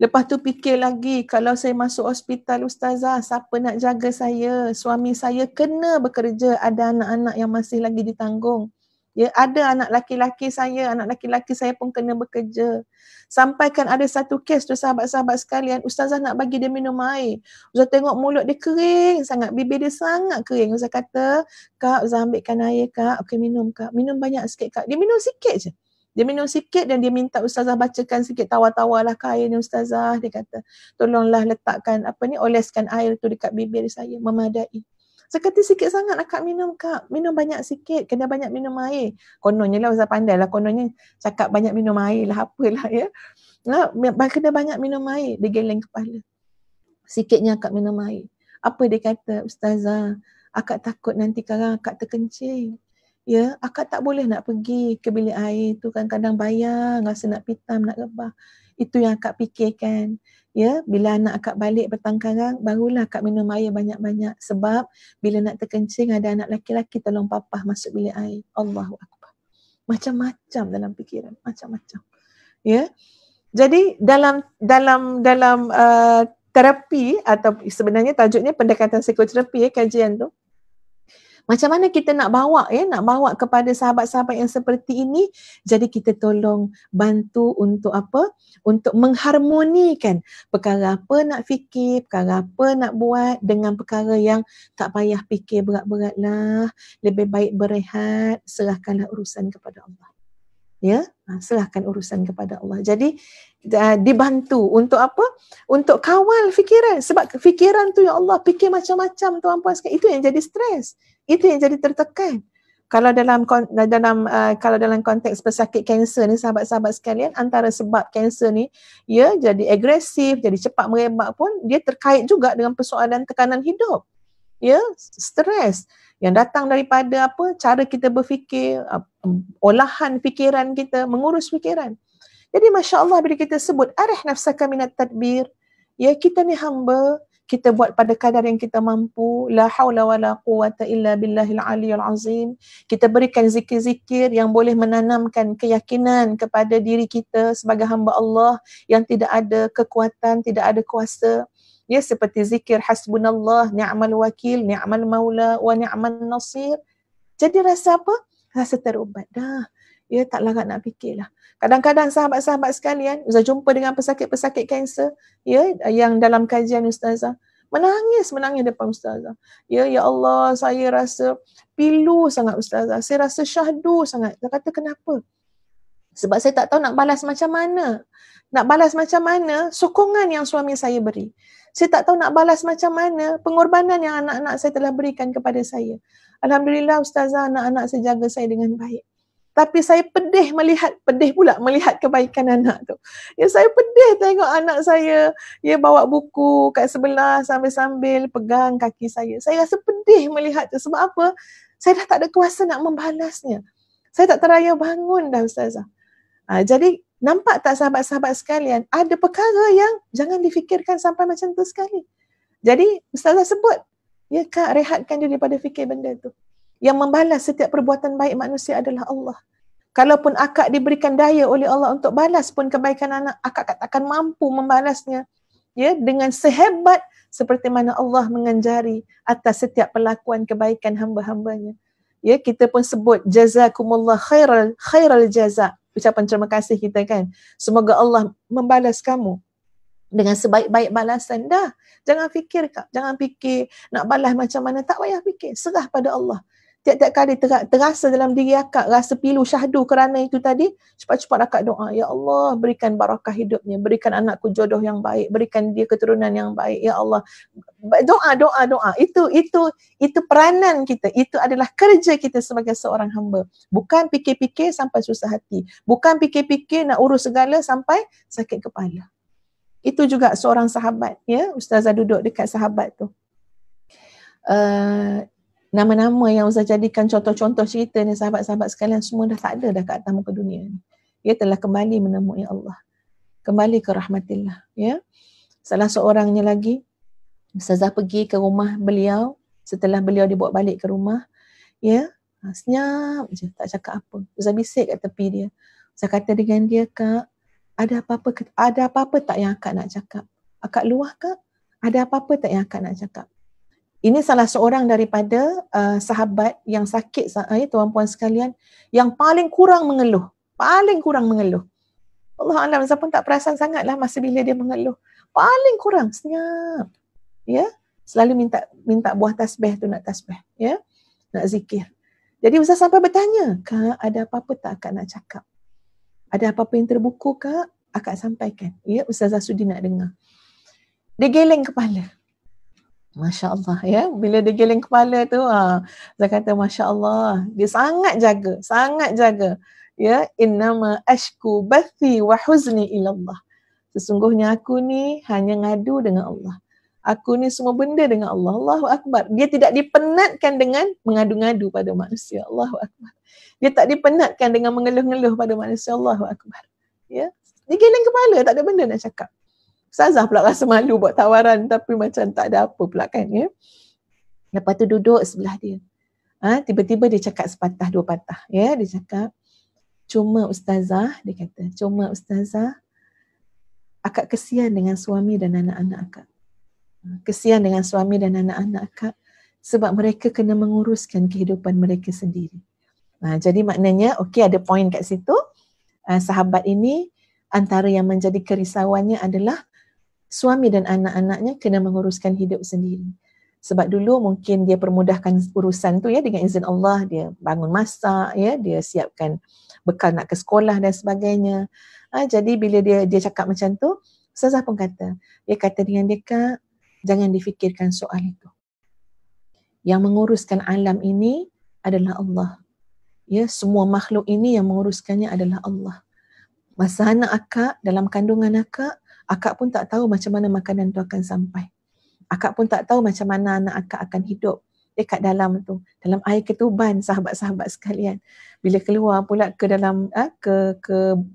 Lepas tu fikir lagi, kalau saya masuk hospital Ustazah, siapa nak jaga saya? Suami saya kena bekerja, ada anak-anak yang masih lagi ditanggung. Ya, ada anak laki-laki saya pun kena bekerja. Sampaikan ada satu kes tu sahabat-sahabat sekalian, Ustazah nak bagi dia minum air. Ustazah tengok mulut dia kering sangat, bibir dia sangat kering. Ustazah kata, Kak, Ustazah ambilkan air Kak. Okey, minum Kak. Minum banyak sikit Kak. Dia minum sikit je. Dia minum sikit dan dia minta Ustazah bacakan sikit, tawar-tawarlah ke air ni Ustazah. Dia kata, tolonglah letakkan oleskan air tu dekat bibir saya, memadai. Saya kata sikit sangat akak minum kak. Minum banyak sikit. Kena banyak minum air. Kononnya lah, Ustaz pandai lah. Kononnya cakap banyak minum air lah. Apalah ya. Kena banyak minum air. Dia geleng kepala. Sikitnya akak minum air. Apa dia kata? Ustazah, akak takut nanti sekarang akak terkencing. Ya, akak tak boleh nak pergi ke bilik air tu. Kadang-kadang bayang rasa nak pitam, nak rebah. Itu yang akak fikirkan. Ya, bila anak akak balik petang karang, barulah akak minum air banyak-banyak. Sebab bila nak terkencing ada anak lelaki-lelaki tolong papah masuk bilik air. Allahu Akbar. Macam-macam dalam fikiran, macam-macam. Ya. Jadi dalam terapi atau sebenarnya tajuknya pendekatan psikoterapi kajian tu. Macam mana kita nak bawa kepada sahabat-sahabat yang seperti ini, jadi kita tolong bantu untuk apa? Untuk mengharmonikan perkara apa nak fikir, perkara apa nak buat dengan perkara yang tak payah fikir berat-berat lah. Lebih baik berehat, serahkanlah urusan kepada Allah. Ya, serahkan urusan kepada Allah. Jadi dibantu untuk apa? Untuk kawal fikiran. Sebab fikiran tu ya Allah, fikir macam-macam tuan-puan sekalian. Itu yang jadi stres. Itu yang jadi tertekan. Kalau dalam konteks pesakit kanser ni sahabat-sahabat sekalian, antara sebab kanser ni ya jadi agresif, jadi cepat merebak pun dia terkait juga dengan persoalan tekanan hidup. Ya, stres yang datang daripada apa? Cara kita berfikir, olahan fikiran kita, mengurus fikiran. Jadi masya-Allah bila kita sebut arih nafsaka minat tadbir, ya kita ni hamba, kita buat pada kadar yang kita mampu. La haula wala quwata illa billahil aliyul azim. Kita berikan zikir-zikir yang boleh menanamkan keyakinan kepada diri kita sebagai hamba Allah yang tidak ada kekuatan, tidak ada kuasa. Ya, seperti zikir hasbunallah, ni'mal wakil, ni'mal maula wa ni'mal nasir. Jadi rasa apa? Rasa terubat dah. Ya, tak larat nak fikirlah. Kadang-kadang sahabat-sahabat sekalian, Ustaz jumpa dengan pesakit-pesakit kanser, ya, yang dalam kajian Ustazah, menangis depan Ustazah. Ya Allah, saya rasa pilu sangat Ustazah. Saya rasa syahdu sangat. Saya kata kenapa? Sebab saya tak tahu nak balas macam mana. Nak balas macam mana sokongan yang suami saya beri. Saya tak tahu nak balas macam mana pengorbanan yang anak-anak saya telah berikan kepada saya. Alhamdulillah Ustazah, anak-anak saya jaga saya dengan baik. Tapi saya pedih melihat kebaikan anak tu. Ya, saya pedih tengok anak saya ya bawa buku kat sebelah sambil-sambil pegang kaki saya. Saya rasa pedih melihat tu. Sebab apa? Saya dah tak ada kuasa nak membalasnya. Saya tak teraya bangun dah Ustazah. Jadi nampak tak sahabat-sahabat sekalian, ada perkara yang jangan difikirkan sampai macam tu sekali. Jadi Ustazah sebut, ya Kak, rehatkan diri daripada fikir benda tu. Yang membalas setiap perbuatan baik manusia adalah Allah. Kalaupun akak diberikan daya oleh Allah untuk balas pun kebaikan anak, akak takkan mampu membalasnya ya dengan sehebat seperti mana Allah menganjari atas setiap perlakuan kebaikan hamba-hambanya. Ya, kita pun sebut jazakumullah khairal jaza. Ucapan terima kasih kita kan. Semoga Allah membalas kamu dengan sebaik-baik balasan. Dah, jangan fikir Kak, jangan fikir nak balas macam mana, tak payah fikir, serah pada Allah. Tiap-tiap kali terasa dalam diri akak rasa pilu syahdu kerana itu tadi, cepat-cepat akak doa, ya Allah berikan barakah hidupnya, berikan anakku jodoh yang baik, berikan dia keturunan yang baik, ya Allah. Doa. Itu peranan kita, itu adalah kerja kita sebagai seorang hamba. Bukan fikir-fikir sampai susah hati, bukan fikir-fikir nak urus segala sampai sakit kepala. Itu juga seorang sahabat, ya, Ustazah duduk dekat sahabat tu. Nama-nama yang Ustaz jadikan contoh-contoh cerita ni sahabat-sahabat sekalian semua dah tak ada dah kat atas muka dunia ni. Dia telah kembali menemui Allah. Kembali ke rahmatillah, ya. Salah seorangnya lagi, Ustazah pergi ke rumah beliau setelah beliau dibawa balik ke rumah, ya. Senyap je, tak cakap apa. Ustazah bisik kat tepi dia. Saya kata dengan dia, Kak, ada apa-apa tak yang akak nak cakap? Akak luah Kak? Ada apa-apa tak yang akak nak cakap? Ini salah seorang daripada sahabat yang sakit, tuan-puan sekalian, yang paling kurang mengeluh. Allah Alam, saya pun tak perasan sangatlah masa bila dia mengeluh. Paling kurang, senyap. Ya, selalu minta buah tasbih tu, nak tasbih, ya, nak zikir. Jadi Ustaz sampai bertanya, Kak, ada apa-apa tak akak nak cakap? Ada apa-apa yang terbuku Kak? Akak sampaikan. Ya, Ustazah sudi nak dengar. Dia geleng kepala. Masya Allah ya, bila dia geleng kepala tu, saya kata Masya Allah, dia sangat jaga. Ya, innama ashku bathi wa huzni ilallah. Sesungguhnya aku ni hanya ngadu dengan Allah. Aku ni semua benda dengan Allah. Allahu Akbar. Dia tidak dipenatkan dengan mengadu-ngadu pada manusia. Allahu Akbar. Dia tak dipenatkan dengan mengeluh-ngeluh pada manusia. Allahu Akbar. Ya, dia geleng kepala, tak ada benda nak cakap. Ustazah pula rasa malu buat tawaran tapi macam tak ada apa pula kan ya. Lepas tu duduk sebelah dia. Tiba-tiba dia cakap sepatah dua patah ya, dia cakap, cuma Ustazah, dia kata, cuma Ustazah, akak kesian dengan suami dan anak-anak akak. Kesian dengan suami dan anak-anak akak sebab mereka kena menguruskan kehidupan mereka sendiri. Jadi maknanya, okey, ada poin kat situ. Sahabat ini antara yang menjadi kerisauannya adalah suami dan anak-anaknya kena menguruskan hidup sendiri. Sebab dulu mungkin dia permudahkan urusan tu ya, dengan izin Allah, dia bangun masak ya, dia siapkan bekal nak ke sekolah dan sebagainya. Jadi bila dia cakap macam tu, Ustazah pun kata, dia kata dengan dia, Kak, jangan difikirkan soal itu. Yang menguruskan alam ini adalah Allah. Ya, semua makhluk ini yang menguruskannya adalah Allah. Masa anak akak dalam kandungan akak pun tak tahu macam mana makanan tu akan sampai. Akak pun tak tahu macam mana anak akak akan hidup dekat dalam tu, dalam air ketuban, sahabat-sahabat sekalian. Bila keluar pula ke dalam ke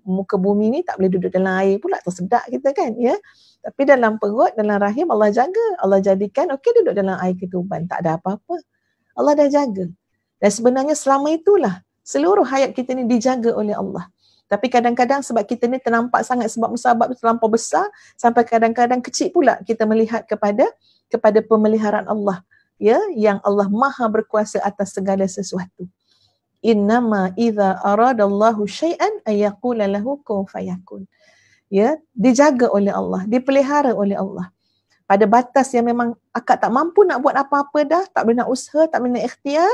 muka bumi ni, tak boleh duduk dalam air pula, tersedak kita kan ya. Tapi dalam perut, dalam rahim, Allah jaga. Allah jadikan okey duduk dalam air ketuban, tak ada apa-apa. Allah dah jaga. Dan sebenarnya selama itulah seluruh hayat kita ni dijaga oleh Allah. Tapi kadang-kadang sebab kita ni ternampak sangat sebab musabab terlampau besar, sampai kadang-kadang kecil pula kita melihat kepada pemeliharaan Allah, ya, yang Allah Maha berkuasa atas segala sesuatu. Innama idza aradallahu syai'an ayyaqula lahu kun fayakun. Ya, dijaga oleh Allah, dipelihara oleh Allah. Pada batas yang memang akak tak mampu nak buat apa-apa dah, tak boleh nak usaha, tak boleh nak ikhtiar,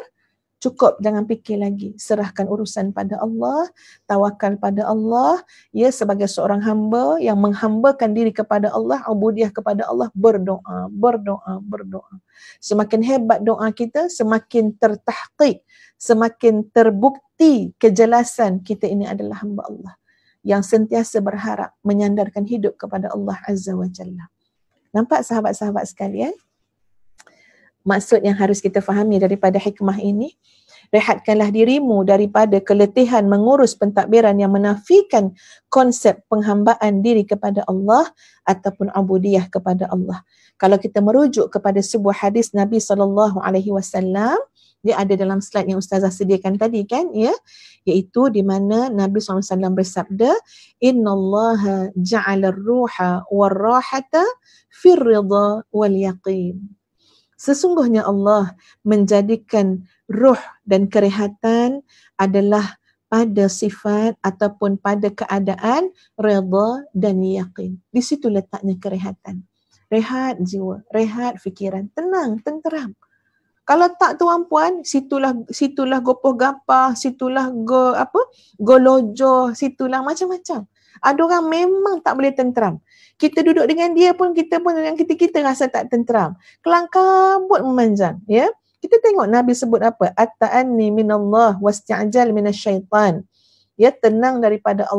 cukup, jangan fikir lagi. Serahkan urusan pada Allah, tawakal pada Allah. Ya, sebagai seorang hamba yang menghambakan diri kepada Allah, ubudiah kepada Allah, berdoa. Semakin hebat doa kita, semakin tertahqiq, semakin terbukti kejelasan kita ini adalah hamba Allah yang sentiasa berharap menyandarkan hidup kepada Allah Azza wa Jalla. Nampak sahabat-sahabat sekalian? Maksud yang harus kita fahami daripada hikmah ini, rehatkanlah dirimu daripada keletihan mengurus pentadbiran yang menafikan konsep penghambaan diri kepada Allah ataupun ubudiyah kepada Allah. Kalau kita merujuk kepada sebuah hadis Nabi SAW, dia ada dalam slide yang Ustazah sediakan tadi kan, ya, iaitu di mana Nabi SAW bersabda, innallaha ja'ala ar-ruha war-rahata fir ridha wal yaqin. Sesungguhnya Allah menjadikan ruh dan kerehatan adalah pada sifat ataupun pada keadaan redha dan yakin. Di situ letaknya kerehatan. Rehat jiwa, rehat fikiran, tenang, tenteram. Kalau tak tuan-puan, situlah gopoh gapah, situlah golojo, situlah macam-macam. Ada orang memang tak boleh tenteram. Kita duduk dengan dia pun, kita dengan kita rasa tak tenteram. Kelang kabut memanjang, ya. Kita tengok Nabi sebut apa? At-ta'anni minallah wasti'jal minasyaitan. Ya, tenang daripada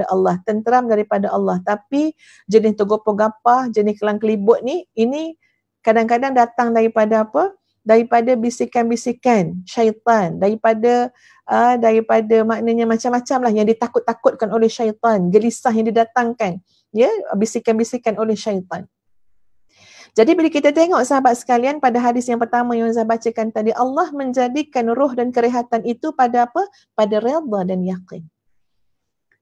Allah, tenteram daripada Allah. Tapi jenis tergopoh gapah, jenis kelang kelibut ni, ini kadang-kadang datang daripada apa? Daripada bisikan-bisikan syaitan, daripada maknanya macam-macam lah yang ditakut-takutkan oleh syaitan, gelisah yang didatangkan, ya, bisikan-bisikan oleh syaitan. Jadi bila kita tengok sahabat sekalian pada hadis yang pertama yang saya bacakan tadi, Allah menjadikan ruh dan kerehatan itu pada apa? Pada redha dan yakin.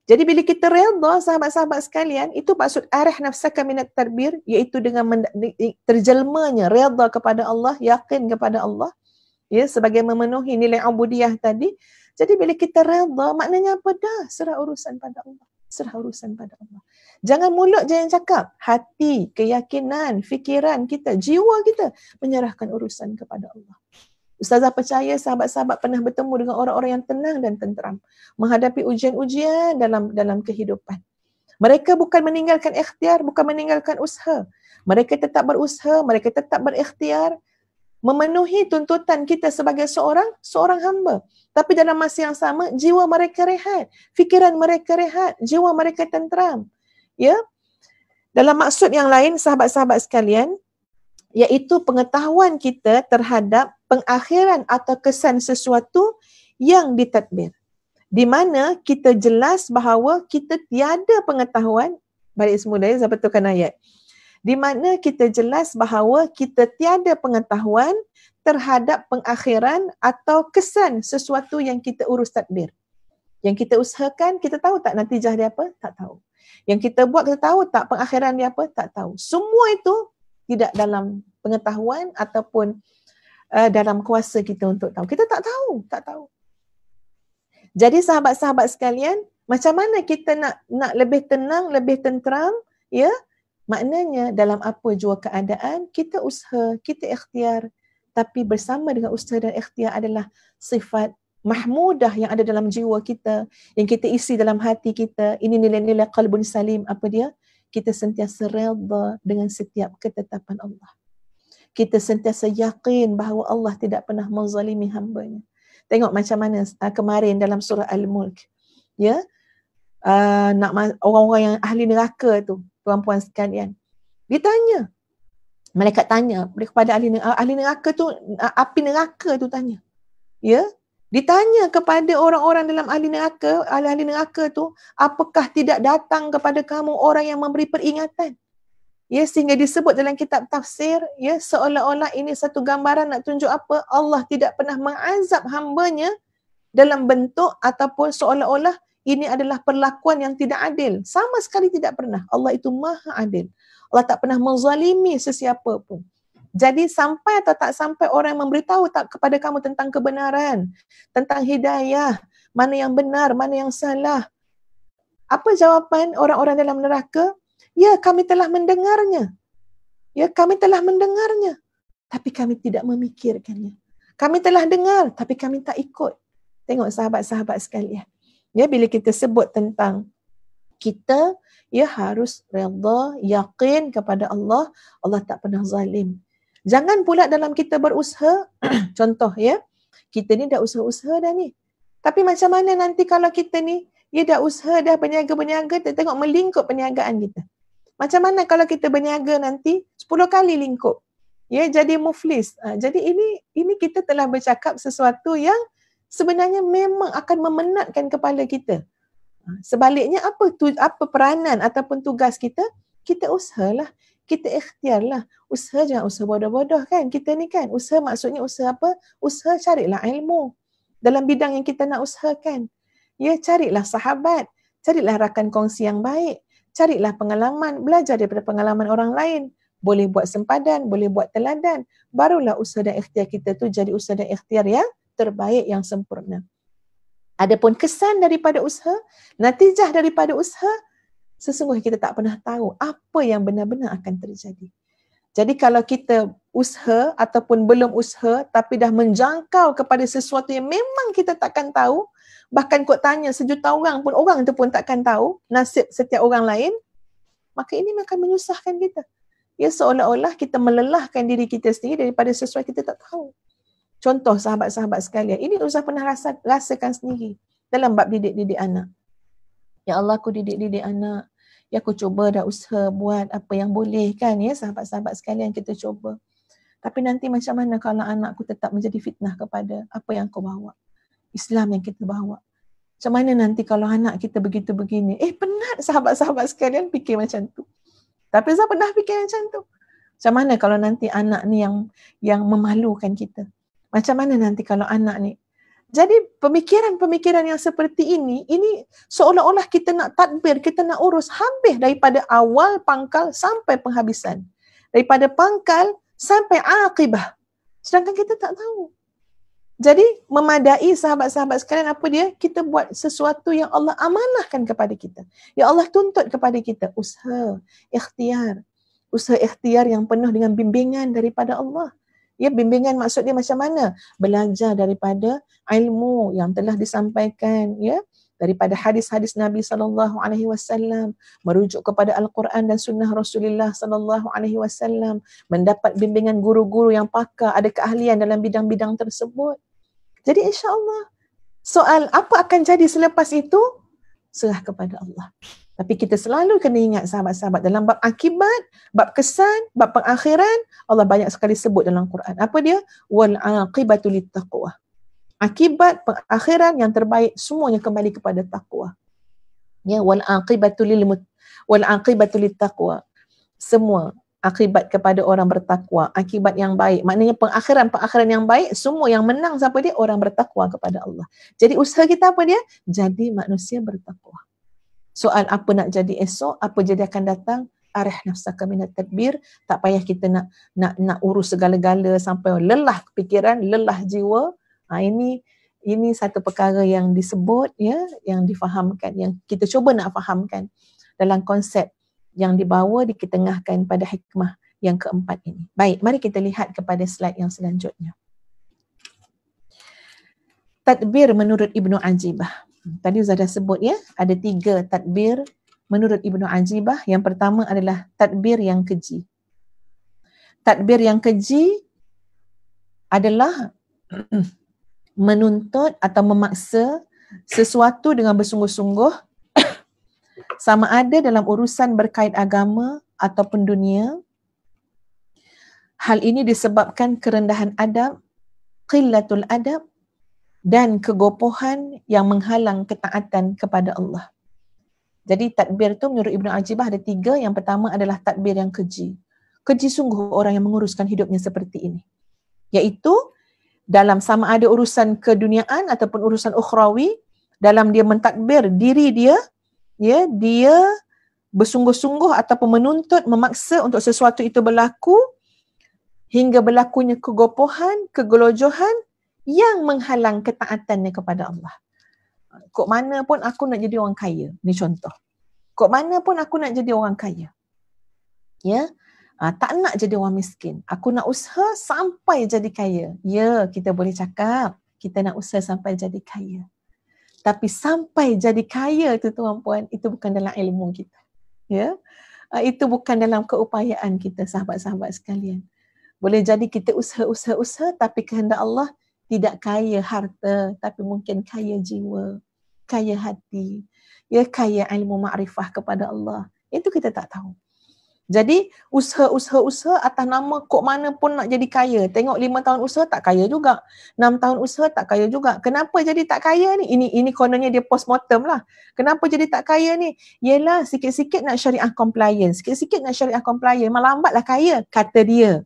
Jadi bila kita redha sahabat-sahabat sekalian, itu maksud arih nafsaka minat tadbir, iaitu dengan terjelmanya redha kepada Allah, yakin kepada Allah, ya, sebagai memenuhi nilai ubudiyah tadi. Jadi bila kita redha, maknanya apa? Dah serah urusan pada Allah. Serah urusan pada Allah. Jangan mulut je yang cakap. Hati, keyakinan, fikiran kita, jiwa kita menyerahkan urusan kepada Allah. Ustazah percaya sahabat-sahabat pernah bertemu dengan orang-orang yang tenang dan tenteram menghadapi ujian-ujian dalam kehidupan. Mereka bukan meninggalkan ikhtiar, bukan meninggalkan usaha. Mereka tetap berusaha, mereka tetap berikhtiar, memenuhi tuntutan kita sebagai seorang hamba. Tapi dalam masa yang sama, jiwa mereka rehat, fikiran mereka rehat, jiwa mereka tenteram. Ya, dalam maksud yang lain, sahabat-sahabat sekalian, iaitu pengetahuan kita terhadap pengakhiran atau kesan sesuatu yang ditadbir. Di mana kita jelas bahawa kita tiada pengetahuan, balik semula saya betulkan ayat. Di mana kita jelas bahawa kita tiada pengetahuan terhadap pengakhiran atau kesan sesuatu yang kita urus tadbir. Yang kita usahakan, kita tahu tak natijah dia apa? Tak tahu. Yang kita buat, kita tahu tak pengakhiran dia apa? Tak tahu. Semua itu tidak dalam pengetahuan ataupun dalam kuasa kita untuk tahu. Kita tak tahu, tak tahu. Jadi sahabat-sahabat sekalian, macam mana kita nak lebih tenang, lebih tenteram, ya? Maknanya dalam apa jua keadaan, kita usaha, kita ikhtiar. Tapi bersama dengan usaha dan ikhtiar adalah sifat mahmudah yang ada dalam jiwa kita, yang kita isi dalam hati kita. Ini nilai-nilai qalbun salim. Apa dia? Kita sentiasa redha dengan setiap ketetapan Allah. Kita sentiasa yakin bahawa Allah tidak pernah menzalimi hamba-Nya. Tengok macam mana kemarin dalam surah Al-Mulk. Ya, orang-orang yang ahli neraka tu, tuan-puan sekalian. Ditanya, malaikat tanya kepada ahli neraka tu, api neraka tu tanya. Ya, ditanya kepada orang-orang dalam ahli neraka tu, apakah tidak datang kepada kamu orang yang memberi peringatan? Ya, sehingga disebut dalam kitab tafsir, ya, seolah-olah ini satu gambaran nak tunjuk apa? Allah tidak pernah mengazab hamba-Nya dalam bentuk ataupun seolah-olah ini adalah perlakuan yang tidak adil. Sama sekali tidak pernah. Allah itu maha adil. Allah tak pernah menzalimi sesiapa pun. Jadi sampai atau tak sampai orang memberitahu tak kepada kamu tentang kebenaran, tentang hidayah, mana yang benar, mana yang salah. Apa jawapan orang-orang dalam neraka? Ya, kami telah mendengarnya. Ya, kami telah mendengarnya. Tapi kami tidak memikirkannya. Kami telah dengar, tapi kami tak ikut. Tengok sahabat-sahabat sekalian. Ya, bila kita sebut tentang kita, ya harus redha, yakin kepada Allah. Allah tak pernah zalim. Jangan pula dalam kita berusaha, contoh ya, kita ni dah usaha-usaha dah ni. Tapi macam mana nanti kalau kita ni, ya dah usaha, dah berniaga-berniaga, tengok melingkup perniagaan kita. Macam mana kalau kita berniaga nanti 10 kali lingkup? Ya, jadi muflis. Jadi ini kita telah bercakap sesuatu yang sebenarnya memang akan memenatkan kepala kita. Sebaliknya apa peranan ataupun tugas kita? Kita usahalah, kita ikhtiarlah. Usaha jangan usaha bodoh-bodoh kan. Kita ni kan, usaha maksudnya usaha apa? Usaha carilah ilmu dalam bidang yang kita nak usahakan. Ya, carilah sahabat, carilah rakan kongsi yang baik. Carilah pengalaman, belajar daripada pengalaman orang lain. Boleh buat sempadan, boleh buat teladan. Barulah usaha dan ikhtiar kita tu jadi usaha dan ikhtiar yang terbaik, yang sempurna. Adapun kesan daripada usaha, natijah daripada usaha, sesungguhnya kita tak pernah tahu apa yang benar-benar akan terjadi. Jadi kalau kita usaha ataupun belum usaha tapi dah menjangkau kepada sesuatu yang memang kita takkan tahu, bahkan kau tanya sejuta orang pun, orang tu pun takkan tahu nasib setiap orang lain, maka ini akan menyusahkan kita. Ya, seolah-olah kita melelahkan diri kita sendiri daripada sesuatu kita tak tahu. Contoh sahabat-sahabat sekalian, ini Ustaz pernah rasakan sendiri dalam bab didik-didik anak. Ya Allah, aku didik-didik anak. Ya, aku cuba dah usaha buat apa yang boleh kan, ya sahabat-sahabat sekalian, kita cuba. Tapi nanti macam mana kalau anakku tetap menjadi fitnah kepada apa yang kau bawa? Islam yang kita bawa. Macam mana nanti kalau anak kita begitu begini? Penat sahabat-sahabat sekalian fikir macam tu. Tapi saya pernah fikir macam tu. Macam mana kalau nanti anak ni yang memalukan kita? Macam mana nanti kalau anak ni? Jadi pemikiran-pemikiran yang seperti ini seolah-olah kita nak tadbir, kita nak urus habis daripada awal pangkal sampai penghabisan. Daripada pangkal sampai akibah. Sedangkan kita tak tahu. Jadi memadai sahabat-sahabat sekalian apa dia? Kita buat sesuatu yang Allah amanahkan kepada kita. Ya Allah tuntut kepada kita usaha, ikhtiar. Usaha ikhtiar yang penuh dengan bimbingan daripada Allah. Ya, bimbingan maksud dia macam mana? Belajar daripada ilmu yang telah disampaikan, ya, daripada hadis-hadis Nabi SAW, merujuk kepada Al-Quran dan Sunnah Rasulullah SAW, mendapat bimbingan guru-guru yang pakar, ada keahlian dalam bidang-bidang tersebut. Jadi insya-Allah, soal apa akan jadi selepas itu, serah kepada Allah. Tapi kita selalu kena ingat sahabat-sahabat, dalam bab akibat, bab kesan, bab pengakhiran, Allah banyak sekali sebut dalam Quran. Apa dia? Wal aqibatu littaqwa. Akibat, pengakhiran yang terbaik semuanya kembali kepada takwa. Ya, wal aqibatu littaqwa. Semua akibat kepada orang bertakwa, akibat yang baik. Maknanya pengakhiran yang baik, semua yang menang siapa dia? Orang bertakwa kepada Allah. Jadi usaha kita apa dia? Jadi manusia bertakwa. Soal apa nak jadi esok, apa jadi akan datang, arih nafsaka minat tadbir. Tak payah kita nak urus segala-gala sampai lelah fikiran, lelah jiwa. Ini satu perkara yang disebut, ya, yang difahamkan, yang kita cuba nak fahamkan dalam konsep yang dibawa, diketengahkan pada hikmah yang keempat ini. Baik, mari kita lihat kepada slide yang selanjutnya. Tadbir menurut Ibnu Ajibah. Tadi Ustaz dah sebut, ya, ada 3 tadbir menurut Ibnu Ajibah. Yang pertama adalah tadbir yang keji. Tadbir yang keji adalah menuntut atau memaksa sesuatu dengan bersungguh-sungguh, sama ada dalam urusan berkait agama ataupun dunia. Hal ini disebabkan kerendahan adab, qillatul adab, dan kegopohan yang menghalang ketaatan kepada Allah. Jadi tadbir tu menurut Ibnu Ajibah ada 3. Yang pertama adalah tadbir yang keji. Keji sungguh orang yang menguruskan hidupnya seperti ini. Iaitu dalam sama ada urusan keduniaan ataupun urusan ukhrawi, dalam dia mentadbir diri dia, ya, dia bersungguh-sungguh ataupun menuntut, memaksa untuk sesuatu itu berlaku hingga berlakunya kegopohan, kegelojohan yang menghalang ketaatannya kepada Allah. Kok mana pun aku nak jadi orang kaya. Ni contoh. Kok mana pun aku nak jadi orang kaya. Ya, tak nak jadi orang miskin. Aku nak usaha sampai jadi kaya. Ya, kita boleh cakap kita nak usaha sampai jadi kaya. Tapi sampai jadi kaya tu tuan-puan, itu bukan dalam ilmu kita. Ya, itu bukan dalam keupayaan kita, sahabat-sahabat sekalian. Boleh jadi kita usaha, tapi kehendak Allah tidak kaya harta, tapi mungkin kaya jiwa, kaya hati, ya, kaya ilmu ma'rifah kepada Allah. Itu kita tak tahu. Jadi usaha atas nama kok mana pun nak jadi kaya. Tengok 5 tahun usaha tak kaya juga. 6 tahun usaha tak kaya juga. Kenapa jadi tak kaya ni? Ini kononnya dia postmortem lah. Kenapa jadi tak kaya ni? Yelah, sikit-sikit nak syariah compliance. Sikit-sikit nak syariah compliance. Lambatlah kaya, kata dia.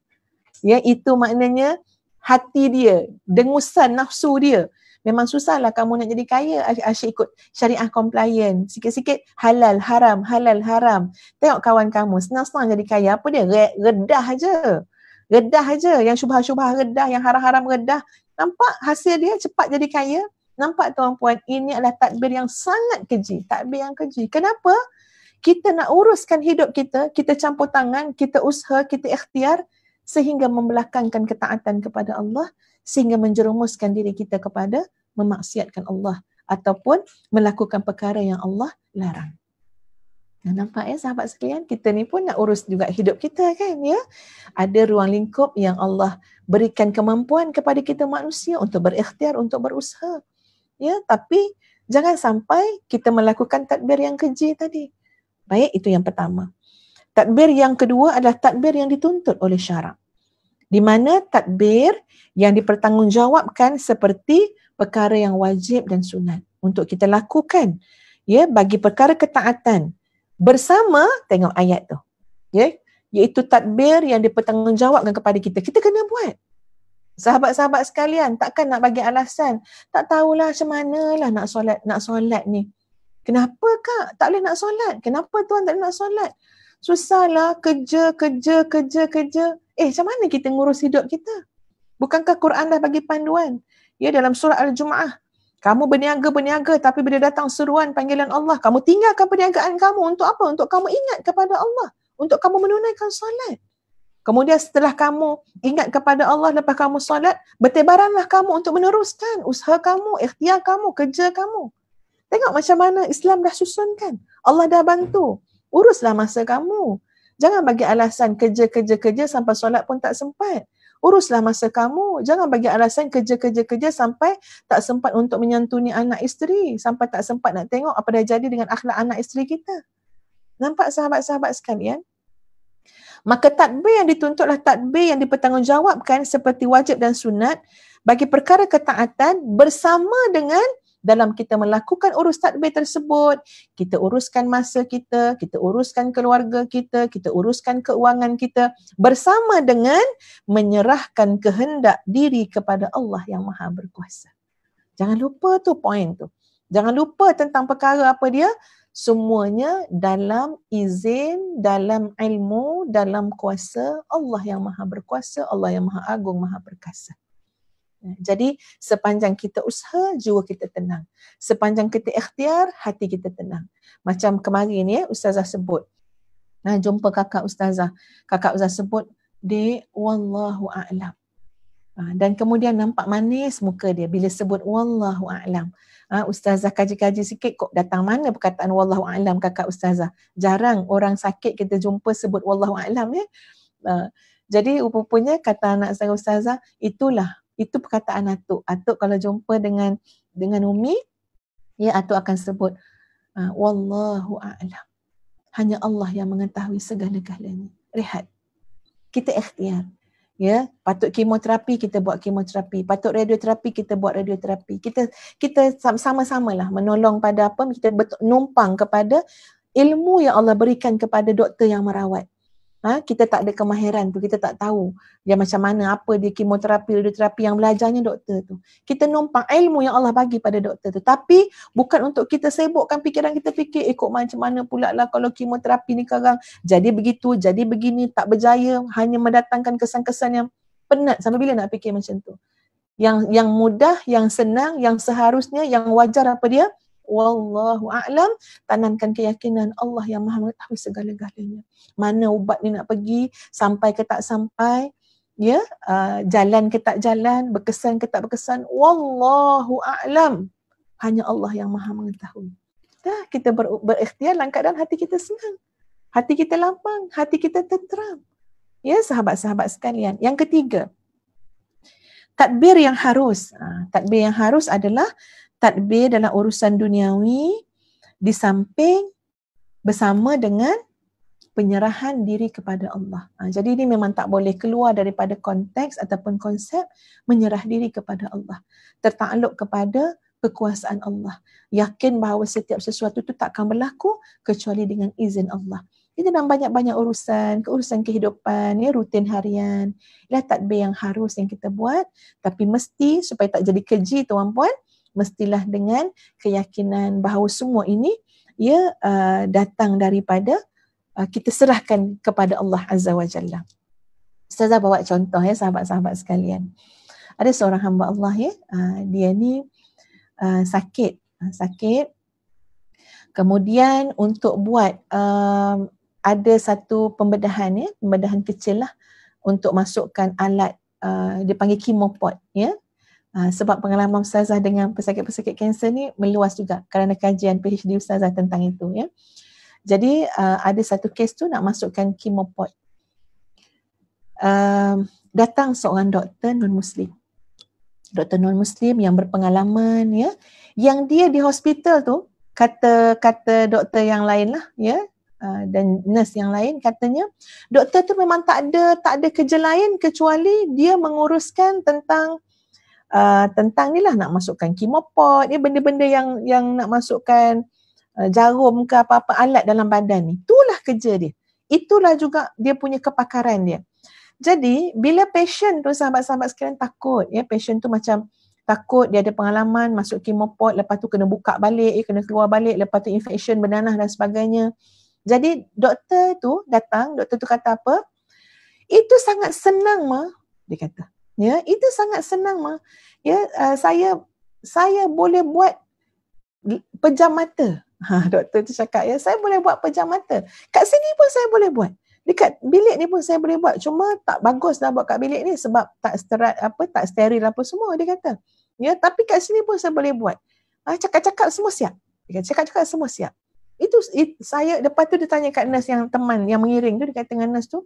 Ya, itu maknanya hati dia, dengusan nafsu dia. Memang susahlah kamu nak jadi kaya, asyik ikut syariah compliant. Sikit-sikit halal, haram, halal, haram. Tengok kawan kamu, senang-senang jadi kaya. Apa dia? Redah aja. Redah aja. Yang syubhah-syubhah redah, yang haram-haram redah. Nampak hasil dia cepat jadi kaya? Nampak tuan-puan, ini adalah tadbir yang sangat keji. Tadbir yang keji. Kenapa? Kita nak uruskan hidup kita, kita campur tangan, kita usaha, kita ikhtiar, sehingga membelakangkan ketaatan kepada Allah, sehingga menjerumuskan diri kita kepada memaksiatkan Allah ataupun melakukan perkara yang Allah larang. Nampak ya sahabat sekalian, kita ni pun nak urus juga hidup kita kan, ya. Ada ruang lingkup yang Allah berikan kemampuan kepada kita manusia untuk berikhtiar, untuk berusaha. Ya, tapi jangan sampai kita melakukan tadbir yang keji tadi. Baik, itu yang pertama. Tadbir yang kedua adalah tadbir yang dituntut oleh syarak. Di mana tadbir yang dipertanggungjawabkan seperti perkara yang wajib dan sunat untuk kita lakukan, ya, bagi perkara ketaatan bersama, tengok ayat tu, ya, iaitu tadbir yang dipertanggungjawabkan kepada kita. Kita kena buat. Sahabat-sahabat sekalian, takkan nak bagi alasan, tak tahulah macam manalah nak solat ni. Kenapa kak tak boleh nak solat? Kenapa tuan tak boleh nak solat? Susahlah, kerja. Macam mana kita ngurus hidup kita? Bukankah Quran dah bagi panduan? Ya, dalam surah Al-Jum'ah, kamu berniaga, tapi bila datang seruan panggilan Allah, kamu tinggalkan perniagaan kamu. Untuk apa? Untuk kamu ingat kepada Allah. Untuk kamu menunaikan solat. Kemudian setelah kamu ingat kepada Allah, lepas kamu solat, bertebaranlah kamu untuk meneruskan usaha kamu, ikhtiar kamu, kerja kamu. Tengok macam mana Islam dah susunkan. Allah dah bantu. Uruslah masa kamu. Jangan bagi alasan kerja sampai solat pun tak sempat. Uruslah masa kamu. Jangan bagi alasan kerja sampai tak sempat untuk menyantuni anak isteri. Sampai tak sempat nak tengok apa dah jadi dengan akhlak anak isteri kita. Nampak sahabat-sahabat sekalian? Maka tadbir yang dituntutlah tadbir yang dipertanggungjawabkan seperti wajib dan sunat bagi perkara ketaatan bersama dengan dalam kita melakukan urus tadbir tersebut, kita uruskan masa kita uruskan keluarga kita uruskan keuangan kita bersama dengan menyerahkan kehendak diri kepada Allah yang Maha Berkuasa. Jangan lupa tu poin tu. Jangan lupa tentang perkara apa dia? Semuanya dalam izin, dalam ilmu, dalam kuasa Allah yang Maha Berkuasa, Allah yang Maha Agung, Maha Perkasa. Jadi sepanjang kita usaha, jiwa kita tenang. Sepanjang kita ikhtiar, hati kita tenang. Macam kemarin ya, Ustazah sebut. Jumpa kakak Ustazah. Kakak Ustazah sebut, Dek, Wallahu a'lam. Dan kemudian nampak manis muka dia bila sebut Wallahu a'lam. Ustazah kaji-kaji sikit kok datang mana perkataan Wallahu a'lam kakak Ustazah. Jarang orang sakit kita jumpa sebut Wallahu a'lam ya. Jadi rupanya kata anak saya Ustazah, itu perkataan Atuk. Atuk kalau jumpa dengan Umi, ya Atuk akan sebut Wallahu a'lam. Hanya Allah yang mengetahui segala-galanya. Rehat. Kita ikhtiar. Ya, patut kemoterapi kita buat kemoterapi, patut radioterapi kita buat radioterapi. Kita sama-samalah menolong pada apa, kita numpang kepada ilmu yang Allah berikan kepada doktor yang merawat. Kita tak ada kemahiran tu, kita tak tahu dia macam mana, apa dia kemoterapi, radioterapi yang belajarnya doktor tu. Kita numpang ilmu yang Allah bagi pada doktor tu. Tapi bukan untuk kita sibukkan fikiran kita fikir, kok macam mana pula lah kalau kemoterapi ni sekarang jadi begitu, jadi begini, tak berjaya, hanya mendatangkan kesan-kesan yang penat. Sampai bila nak fikir macam tu? Yang mudah, yang senang, yang seharusnya, yang wajar apa dia? Wallahu a'lam, tanamkan keyakinan Allah yang Maha mengetahui segala-galanya. Mana ubat ni nak pergi, sampai ke tak sampai, ya, jalan ke tak jalan, berkesan ke tak berkesan, wallahu a'lam. Hanya Allah yang Maha mengetahui. Dah kita berikhtiar dalam keadaan hati kita senang, hati kita lapang, hati kita tenteram. Ya, sahabat-sahabat sekalian. Yang ketiga, tadbir yang harus. Tadbir yang harus adalah tadbir dalam urusan duniawi di samping bersama dengan penyerahan diri kepada Allah. Jadi ini memang tak boleh keluar daripada konteks ataupun konsep menyerah diri kepada Allah. Tertakluk kepada kekuasaan Allah. Yakin bahawa setiap sesuatu itu tak akan berlaku kecuali dengan izin Allah. Itu dalam banyak-banyak urusan kehidupan, ya, rutin harian. Ialah tadbir yang harus yang kita buat, tapi mesti supaya tak jadi keji tuan-puan, mestilah dengan keyakinan bahawa semua ini ia datang daripada kita serahkan kepada Allah Azza wa Jalla. Ustazah bawa contoh ya sahabat-sahabat sekalian. Ada seorang hamba Allah ya, dia ni sakit. Kemudian untuk buat ada satu pembedahan kecil lah untuk masukkan alat dia panggil chemopod ya. Sebab pengalaman Ustazah dengan pesakit-pesakit kanser ni meluas juga kerana kajian PhD Ustazah tentang itu ya. Jadi ada satu kes tu nak masukkan chemopod. Datang seorang doktor non-Muslim. Doktor non-Muslim yang berpengalaman ya, yang dia di hospital tu kata doktor yang lain lah ya, dan nurse yang lain katanya doktor tu memang tak ada kerja lain kecuali dia menguruskan tentang ni lah, nak masukkan chemopod ni, benda-benda yang nak masukkan jarum ke apa-apa alat dalam badan ni. Itulah kerja dia. Itulah juga dia punya kepakaran dia. Jadi bila patient tu sahabat-sahabat sekalian takut ya, patient tu macam takut dia ada pengalaman masuk chemopod, lepas tu kena buka balik, kena keluar balik, lepas tu infection bernanah dan sebagainya. Jadi doktor tu datang, doktor tu kata apa? Itu sangat senang Ma, dia kata. Ya, itu sangat senang Ma. Ya, saya boleh buat pejam mata. Doktor tu cakap ya, saya boleh buat pejam mata. Kat sini pun saya boleh buat. Dekat bilik ni pun saya boleh buat. Cuma tak bagus lah buat kat bilik ni sebab tak steril apa semua dia kata. Ya, tapi kat sini pun saya boleh buat. Cakap-cakap semua siap. Dia cakap semua siap. Saya lepas tu dia tanya kat nurse yang teman yang mengiring tu, dia kata dengan nurse tu,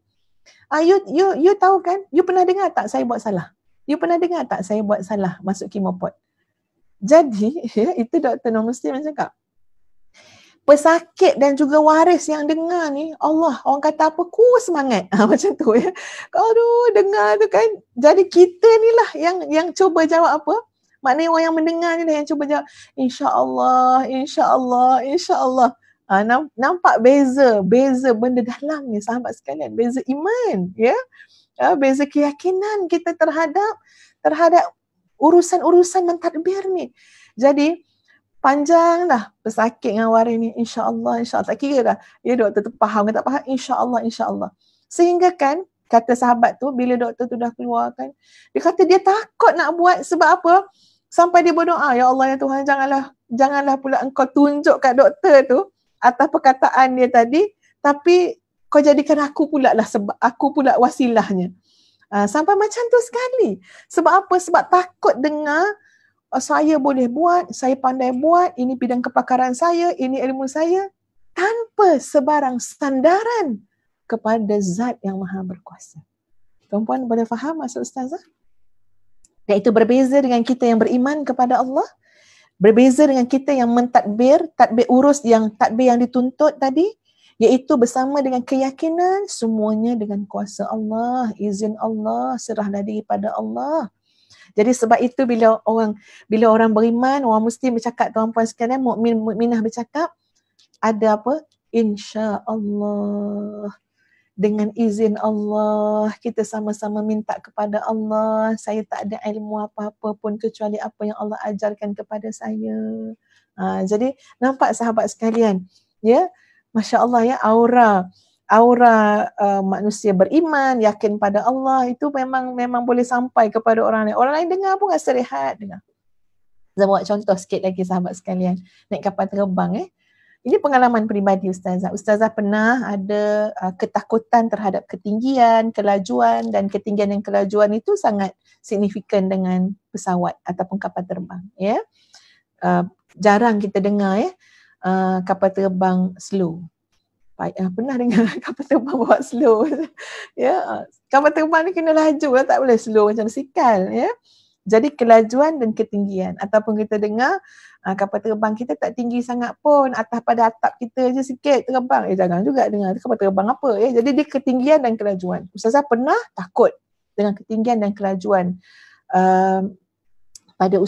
you tahu kan, you pernah dengar tak saya buat salah? You pernah dengar tak saya buat salah masuk chemopod? Jadi itu Dr. Nur Muslim cakap, pesakit dan juga waris yang dengar ni, Allah, orang kata apa, kuat semangat. Macam tu ya. Aduh, dengar tu kan. Jadi kita ni lah yang cuba jawab apa? Maknanya orang yang mendengar ni lah yang cuba jawab, InsyaAllah, InsyaAllah, InsyaAllah. Nampak beza benda dalam ni sahabat sekalian. Beza iman, ya. Beza keyakinan kita terhadap urusan-urusan mentadbir ni. Jadi, panjang dah pesakit dengan waris ni, insya-Allah tak kira dah. Ya doktor tu faham ke tak faham, insya-Allah. Sehingga kan kata sahabat tu bila doktor tu dah keluar kan, dia kata dia takut nak buat sebab apa? Sampai dia berdoa, ya Allah ya Tuhan, janganlah pula engkau tunjuk kat doktor tu atas perkataan dia tadi, tapi kau jadikan aku pula lah sebab aku pula wasilahnya. Sampai macam tu sekali. Sebab apa? Sebab takut dengar saya boleh buat, saya pandai buat, ini bidang kepakaran saya, ini ilmu saya, tanpa sebarang sandaran kepada zat yang maha berkuasa. Tuan-puan boleh faham maksud Ustazah? Dan itu berbeza dengan kita yang beriman kepada Allah, berbeza dengan kita yang mentadbir, tadbir yang dituntut tadi, iaitu bersama dengan keyakinan semuanya dengan kuasa Allah, izin Allah, serahlah diri pada Allah. Jadi sebab itu bila orang beriman, orang muslim bercakap, tuan-puan sekalian, mukminah bercakap, ada apa? Insya-Allah. Dengan izin Allah, kita sama-sama minta kepada Allah, saya tak ada ilmu apa-apa pun kecuali apa yang Allah ajarkan kepada saya. Jadi nampak sahabat sekalian, ya, Masya-Allah ya, aura manusia beriman, yakin pada Allah itu memang boleh sampai kepada orang lain. Orang lain dengar pun rasa rehat dengar. Saya buat contoh sikit lagi sahabat sekalian, naik kapal terbang. Ini pengalaman peribadi Ustazah. Ustazah pernah ada ketakutan terhadap ketinggian, kelajuan, dan ketinggian dan kelajuan itu sangat signifikan dengan pesawat ataupun kapal terbang. Ya, jarang kita dengar kapal terbang slow. Pernah dengar kapal terbang buat slow. Ya, kapal terbang ni kena laju lah, tak boleh slow macam basikal. Ya, jadi kelajuan dan ketinggian, ataupun kita dengar kapal terbang kita tak tinggi sangat pun, atas pada atap kita je sikit terbang. Jangan juga dengar kapal terbang apa. Jadi dia ketinggian dan kelajuan. Ustazah pernah takut dengan ketinggian dan kelajuan pada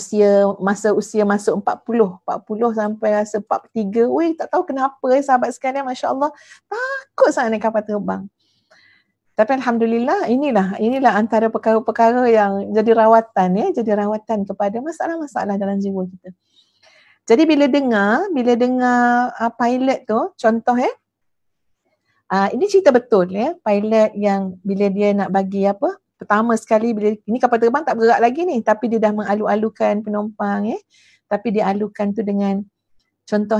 masa usia masuk 40 sampai rasa 43. Tak tahu kenapa sahabat sekalian, Masya-Allah, takut sangat naik kapal terbang. Tapi alhamdulillah, inilah antara perkara-perkara yang jadi rawatan kepada masalah-masalah dalam jiwa kita. Jadi bila dengar pilot tu, contoh ini cerita betul pilot yang bila dia nak bagi apa, pertama sekali bila ini kapal terbang tak bergerak lagi ni, tapi dia dah mengalu-alukan penumpang tapi dia alukan tu dengan contoh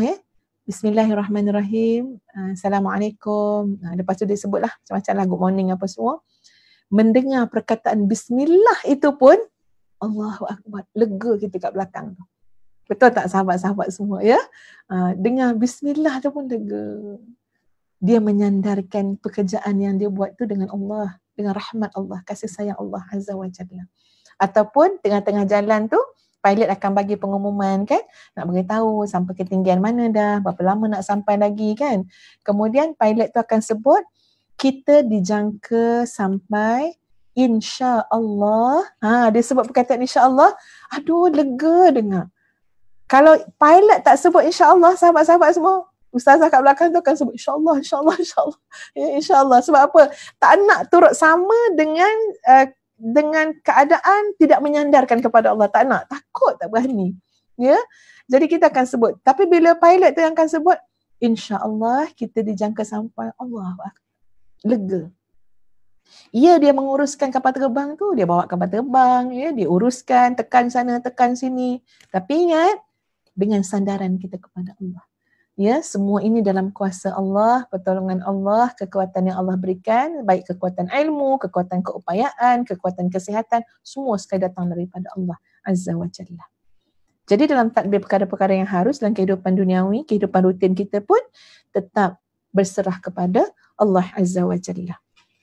Bismillahirrahmanirrahim, Assalamualaikum. Lepas tu dia sebutlah macam-macam lah, good morning apa semua. Mendengar perkataan Bismillah itu pun Allahu Akbar, lega kita kat belakang tu. Betul tak sahabat-sahabat semua ya? Dengar Bismillah tu pun lega. Dia menyandarkan pekerjaan yang dia buat tu dengan Allah, dengan rahmat Allah, kasih sayang Allah Azza wa Jalla. Ataupun tengah-tengah jalan tu, pilot akan bagi pengumuman kan, nak beritahu sampai ketinggian mana dah, berapa lama nak sampai lagi kan. Kemudian pilot tu akan sebut, kita dijangka sampai insya-Allah. Dia sebut perkataan insya-Allah, aduh lega dengar. Kalau pilot tak sebut insya-Allah, sahabat-sahabat semua, Ustazah kat belakang tu akan sebut insya-Allah. Ya, insya-Allah. Sebab apa? Tak nak turut sama dengan keadaan tidak menyandarkan kepada Allah. Tak nak, takut, tak berani. Ya. Jadi kita akan sebut. Tapi bila pilot tu yang akan sebut, insya-Allah kita dijangka sampai Allah. Lega. Ya, dia menguruskan kapal terbang tu, dia bawa kapal terbang, dia uruskan, tekan sana, tekan sini. Tapi ingat, dengan sandaran kita kepada Allah. Ya, semua ini dalam kuasa Allah, pertolongan Allah, kekuatan yang Allah berikan, baik kekuatan ilmu, kekuatan keupayaan, kekuatan kesihatan, semua sekali datang daripada Allah Azza wa Jalla. Jadi dalam tadbir perkara-perkara yang harus dalam kehidupan duniawi, kehidupan rutin kita pun tetap berserah kepada Allah Azza wa Jalla.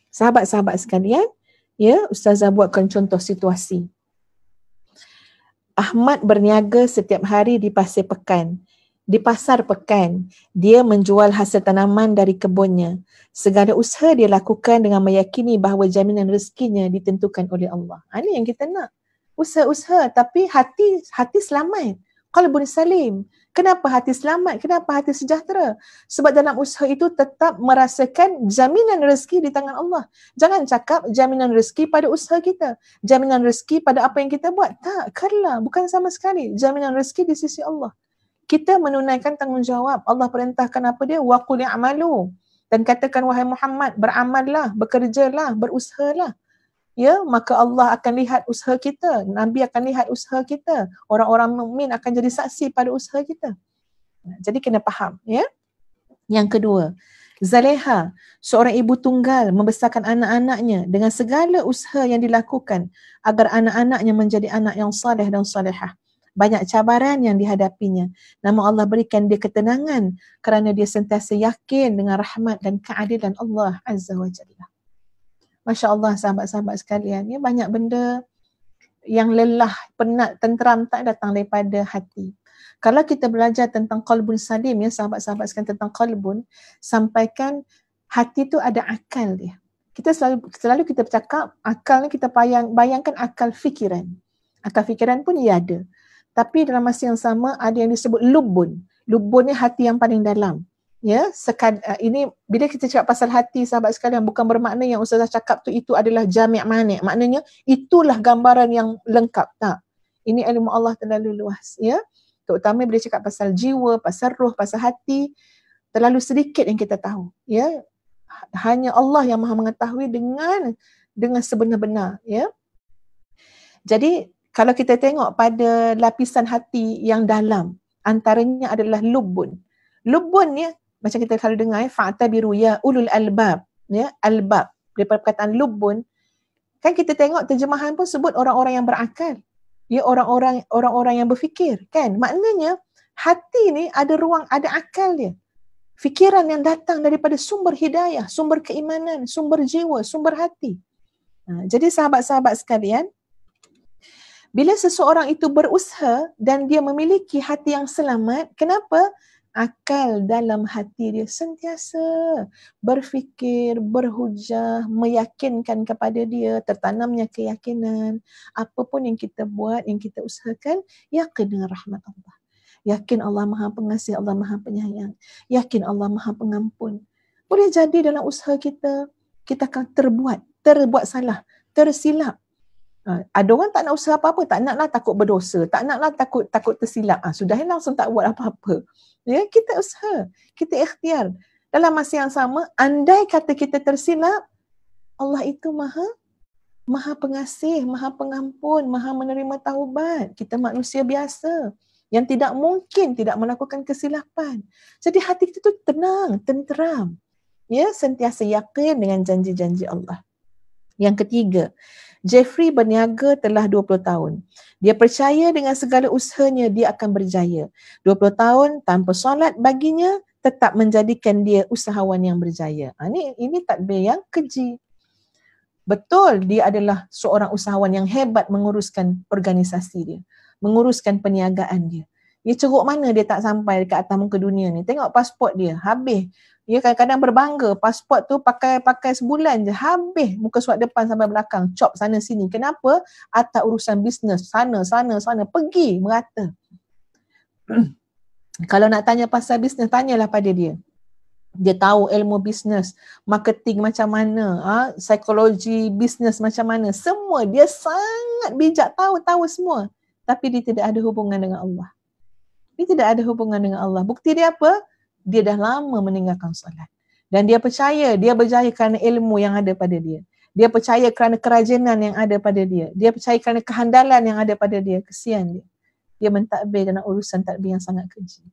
Sahabat-sahabat sekalian, ya, Ustazah buatkan contoh situasi. Ahmad berniaga setiap hari di pasar pekan. Di pasar pekan, dia menjual hasil tanaman dari kebunnya. Segala usaha dia lakukan dengan meyakini bahawa jaminan rezekinya ditentukan oleh Allah. Ini yang kita nak. Usaha-usaha tapi hati selamat. Qalbun salim. Kenapa hati selamat? Kenapa hati sejahtera? Sebab dalam usaha itu tetap merasakan jaminan rezeki di tangan Allah. Jangan cakap jaminan rezeki pada usaha kita. Jaminan rezeki pada apa yang kita buat. Tak, kala. Bukan sama sekali. Jaminan rezeki di sisi Allah. Kita menunaikan tanggungjawab. Allah perintahkan apa dia? Wa qul i'malu. Dan katakan wahai Muhammad, beramallah, bekerjalah, berusahalah. Ya, maka Allah akan lihat usaha kita. Nabi akan lihat usaha kita. Orang-orang mukmin akan jadi saksi pada usaha kita. Jadi kena faham, ya. Yang kedua, Zaleha, seorang ibu tunggal membesarkan anak-anaknya dengan segala usaha yang dilakukan agar anak-anaknya menjadi anak yang saleh dan salehah. Banyak cabaran yang dihadapinya. Namun Allah berikan dia ketenangan kerana dia sentiasa yakin dengan rahmat dan keadilan Allah Azza wa Jalla. Masya Allah sahabat-sahabat sekalian, ya, banyak benda yang lelah, penat, tenteram tak datang daripada hati. Kalau kita belajar tentang qalbun salim, ya sahabat-sahabat sekalian, tentang qalbun, sampaikan hati tu ada akal dia. Kita selalu kita bercakap akal ni, kita bayangkan akal fikiran. Akal fikiran pun ia ada. Tapi dalam masa yang sama ada yang disebut lubun. Lubun ni hati yang paling dalam. Ya, ini bila kita cakap pasal hati sahabat sekalian, bukan bermakna yang Ustazah cakap tu itu adalah jami' mani'. Maknanya itulah gambaran yang lengkap. Tak. Ini ilmu Allah terlalu luas, ya. Terutama bila cakap pasal jiwa, pasal roh, pasal hati, terlalu sedikit yang kita tahu, ya. Hanya Allah yang Maha mengetahui dengan sebenar-benar, ya. Jadi kalau kita tengok pada lapisan hati yang dalam, antaranya adalah lubun. Lubun ni macam kita selalu dengar, fa'tabiru ya ulul albab, ya, albab daripada perkataan lubun. Kan kita tengok terjemahan pun sebut orang-orang yang berakal, ya, orang-orang yang berfikir, kan? Maknanya hati ni ada ruang, ada akal dia. Fikiran yang datang daripada sumber hidayah, sumber keimanan, sumber jiwa, sumber hati. Jadi sahabat-sahabat sekalian, bila seseorang itu berusaha dan dia memiliki hati yang selamat, kenapa? Akal dalam hati dia sentiasa berfikir, berhujah, meyakinkan kepada dia, tertanamnya keyakinan. Apapun yang kita buat, yang kita usahakan, yakin dengan rahmat Allah. Yakin Allah Maha Pengasih, Allah Maha Penyayang. Yakin Allah Maha Pengampun. Boleh jadi dalam usaha kita akan terbuat salah, tersilap. Ada orang tak nak usaha apa-apa, tak naklah takut berdosa, tak naklah takut tersilap. Sudah langsung tak buat apa-apa. Ya, kita usaha, kita ikhtiar. Dalam masa yang sama, andai kata kita tersilap, Allah itu Maha Pengasih, Maha Pengampun, Maha menerima taubat. Kita manusia biasa yang tidak mungkin tidak melakukan kesilapan. Jadi hati kita tu tenang, tenteram. Ya, sentiasa yakin dengan janji-janji Allah. Yang ketiga, Jeffrey berniaga telah 20 tahun. Dia percaya dengan segala usahanya dia akan berjaya. 20 tahun tanpa solat baginya tetap menjadikan dia usahawan yang berjaya. Ini tadbir yang keji. Betul dia adalah seorang usahawan yang hebat menguruskan organisasi dia, menguruskan perniagaan dia. Dia ceruk mana dia tak sampai dekat atas muka dunia ni. Tengok pasport dia, habis. Dia kadang-kadang berbangga, pasport tu pakai sebulan je, habis muka surat depan sampai belakang, chop sana sini. Kenapa? Atas urusan bisnes, sana, pergi merata. Kalau nak tanya pasal bisnes, tanyalah pada dia. Dia tahu ilmu bisnes, marketing macam mana, psikologi bisnes macam mana, semua. Dia sangat bijak, tahu semua. Tapi dia tidak ada hubungan dengan Allah. Dia tidak ada hubungan dengan Allah. Bukti dia apa? Dia dah lama meninggalkan solat. Dan dia percaya dia berjaya kerana ilmu yang ada pada dia. Dia percaya kerana kerajinan yang ada pada dia. Dia percaya kerana kehandalan yang ada pada dia. Kesian dia. Dia mentadbir dalam urusan tadbir yang sangat keji.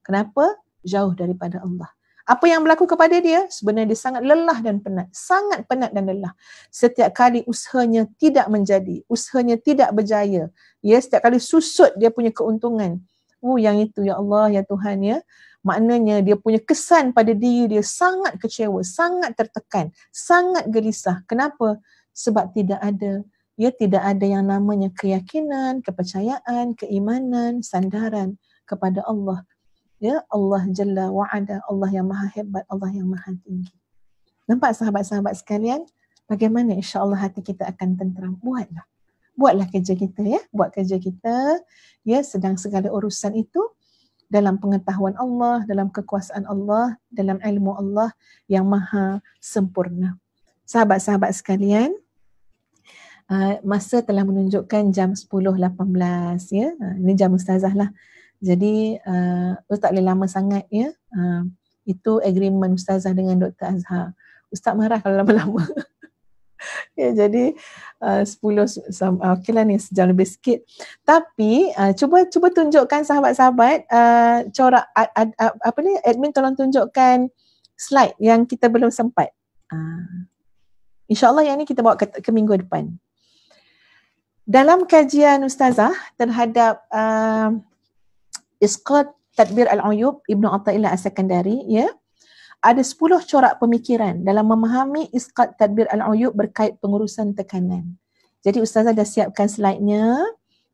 Kenapa? Jauh daripada Allah. Apa yang berlaku kepada dia? Sebenarnya dia sangat lelah dan penat. Sangat penat dan lelah. Setiap kali usahanya tidak menjadi, usahanya tidak berjaya. Ya, setiap kali susut dia punya keuntungan. Oh, yang itu ya Allah, ya Tuhan ya. Maknanya dia punya kesan pada diri dia sangat kecewa, sangat tertekan, sangat gelisah. Kenapa? Sebab tidak ada yang namanya keyakinan, kepercayaan, keimanan, sandaran kepada Allah. Ya, Allah Jalla wa'ala, Allah yang maha hebat, Allah yang maha tinggi. Nampak sahabat-sahabat sekalian, bagaimana insya-Allah hati kita akan tenteram. Buatlah kerja kita ya, buat kerja kita ya, sedang segala urusan itu dalam pengetahuan Allah, dalam kekuasaan Allah, dalam ilmu Allah yang maha sempurna. Sahabat-sahabat sekalian, masa telah menunjukkan jam 10.18 ya. Ini jam ustazah lah. Jadi tak boleh lama sangat ya. Itu agreement ustazah dengan Dr. Azhar. Ustaz marah kalau lama-lama. Ya, jadi 10 okeylah ni sejam lebih sikit. Tapi cuba tunjukkan sahabat-sahabat corak apa ni, admin tolong tunjukkan slide yang kita belum sempat. InsyaAllah yang ni kita bawa ke minggu depan. Dalam kajian ustazah terhadap Isqat Tadbir Al-Uyub Ibnu Athaillah As-Sakandari ya, ada 10 corak pemikiran dalam memahami Isqat Tadbir Al-Uyub berkait pengurusan tekanan. Jadi ustazah dah siapkan slide-nya.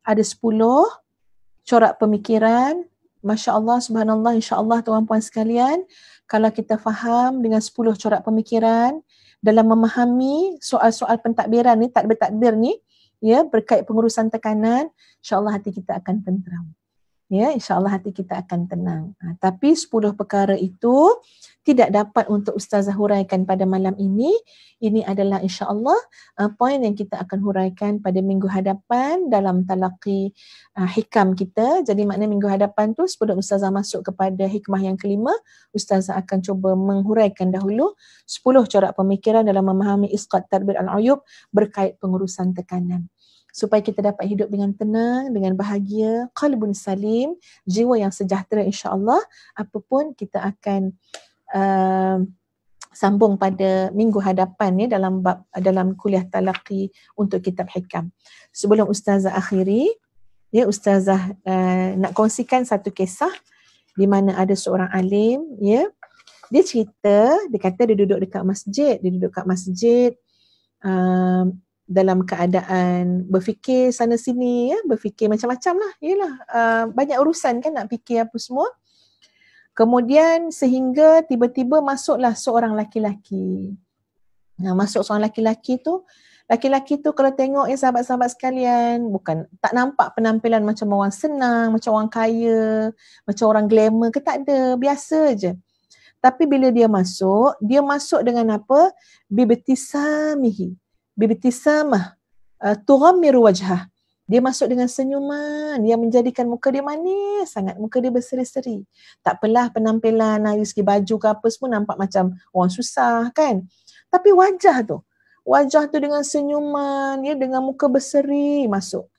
Ada 10 corak pemikiran. Masya Allah, subhanallah, insya-Allah tuan-puan sekalian, kalau kita faham dengan 10 corak pemikiran dalam memahami soal-soal pentadbiran ni, tadbir-tadbir ni ya, berkait pengurusan tekanan, insya-Allah hati kita akan tenteram. Ya, insya-Allah hati kita akan tenang. Tapi 10 perkara itu tidak dapat untuk ustazah huraikan pada malam ini. Ini adalah insya-Allah poin yang kita akan huraikan pada minggu hadapan dalam talaqi hikam kita. Jadi maknanya minggu hadapan tu sebelum ustazah masuk kepada hikmah yang kelima, ustazah akan cuba menghuraikan dahulu 10 corak pemikiran dalam memahami Isqat Tadbir Al-Uyub berkait pengurusan tekanan. Supaya kita dapat hidup dengan tenang, dengan bahagia, qalbun salim, jiwa yang sejahtera insya-Allah. Apapun kita akan sambung pada minggu hadapan ya, dalam kuliah talaqi untuk kitab hikam. Sebelum ustazah akhiri, ya, ustazah nak kongsikan satu kisah di mana ada seorang alim ya. Dia cerita, dia kata dia duduk dekat masjid, dalam keadaan berfikir sana sini ya, berfikir macam-macam lah. Yalah, banyak urusan kan nak fikir apa semua. Kemudian sehingga tiba-tiba masuklah seorang laki-laki. Masuk seorang laki-laki tu kalau tengok ya sahabat-sahabat sekalian, bukan tak nampak penampilan macam orang senang, macam orang kaya, macam orang glamour ke, tak ada, biasa je. Tapi bila dia masuk dengan apa? Bibtisamah tughammiru wajhah. Dia masuk dengan senyuman yang menjadikan muka dia manis sangat, muka dia berseri-seri. Tak apalah penampilan dari segi baju ke apa semua nampak macam orang susah kan. Tapi wajah tu dengan senyuman, ya, dengan muka berseri masuk.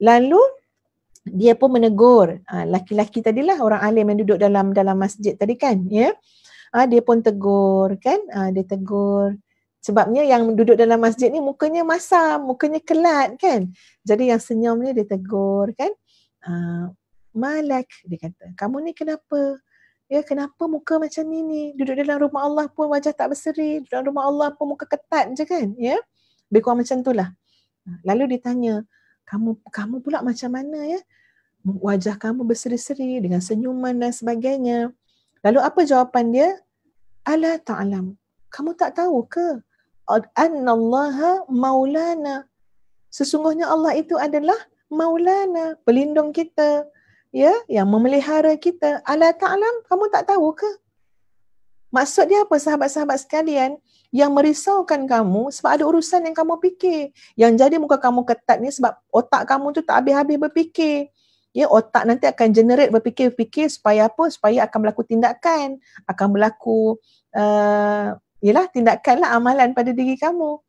Lalu dia pun menegur laki-laki tadilah, orang alim yang duduk dalam masjid tadi kan, ya. Dia pun tegur kan, dia tegur. Sebabnya yang duduk dalam masjid ni mukanya masam, mukanya kelat kan. Jadi yang senyum ni dia tegur kan. Malak, dia kata, kamu ni kenapa? Ya, kenapa muka macam ni? Duduk dalam rumah Allah pun wajah tak berseri, duduk dalam rumah Allah pun muka ketat je kan. Ya, lebih kurang macam itulah. Lalu dia tanya, kamu pula macam mana ya? Wajah kamu berseri-seri dengan senyuman dan sebagainya. Lalu apa jawapan dia? Ala ta'lam. Kamu tak tahu ke? Annallaha maulana. Sesungguhnya Allah itu adalah maulana, pelindung kita, ya, yang memelihara kita. Ala ta'lam, kamu tak tahu ke? Maksud dia apa sahabat-sahabat sekalian? Yang merisaukan kamu sebab ada urusan yang kamu fikir. Yang jadi muka kamu ketat ni sebab otak kamu tu tak habis-habis berfikir. Ya, otak nanti akan generate berfikir-fikir supaya apa? Supaya akan berlaku tindakan, akan berlaku tindakanlah, amalan pada diri kamu.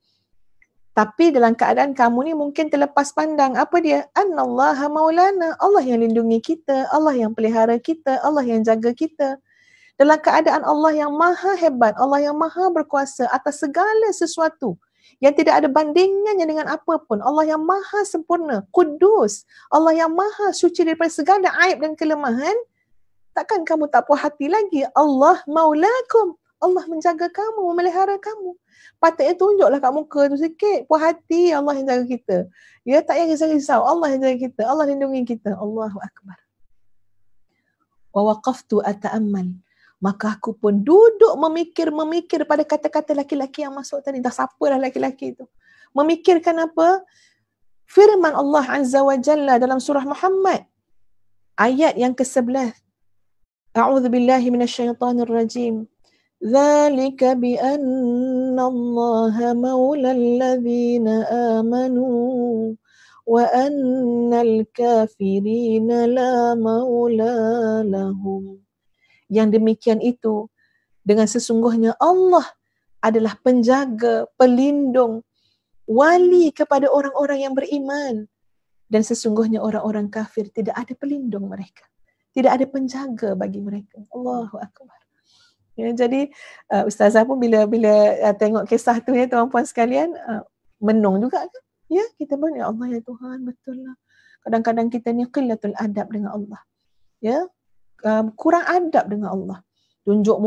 Tapi dalam keadaan kamu ni mungkin terlepas pandang. Apa dia? Annallaha maulana. Allah yang lindungi kita, Allah yang pelihara kita, Allah yang jaga kita. dalam keadaan Allah yang maha hebat, Allah yang maha berkuasa atas segala sesuatu yang tidak ada bandingannya dengan apa pun. Allah yang maha sempurna, kudus, Allah yang maha suci daripada segala aib dan kelemahan. Takkan kamu tak puas hati lagi? Allah maulakum, Allah menjaga kamu, memelihara kamu. Patutnya tunjuklah kat muka tu sikit, puas hati Allah yang jaga kita. Ya, tak payah risau, Allah yang jaga kita, Allah lindungi kita. Allahu Akbar. Wa waqaftu ata'ammal. Maka aku pun duduk memikir pada kata-kata laki-laki yang masuk tadi. Dah siapalah laki-laki itu. Memikirkan apa? Firman Allah Azza wa Jalla dalam surah Muhammad. Ayat yang ke-11. A'udzu billahi minasyaitonir rajim. Dzalika bi anna Allah maula alladzina amanu wa annal kafirina la maula lahum. Yang demikian itu dengan sesungguhnya Allah adalah penjaga, pelindung, wali kepada orang-orang yang beriman, dan sesungguhnya orang-orang kafir tidak ada pelindung mereka, tidak ada penjaga bagi mereka. Allahu Akbar. Ya, jadi Ustazah pun bila tengok kisah tu ya tuan-puan sekalian, menung juga kan? Ya, kita pun ya Allah ya Tuhan, betul lah. Kadang-kadang kita ni qillatul adab dengan Allah. Ya, kurang adab dengan Allah. Tunjuk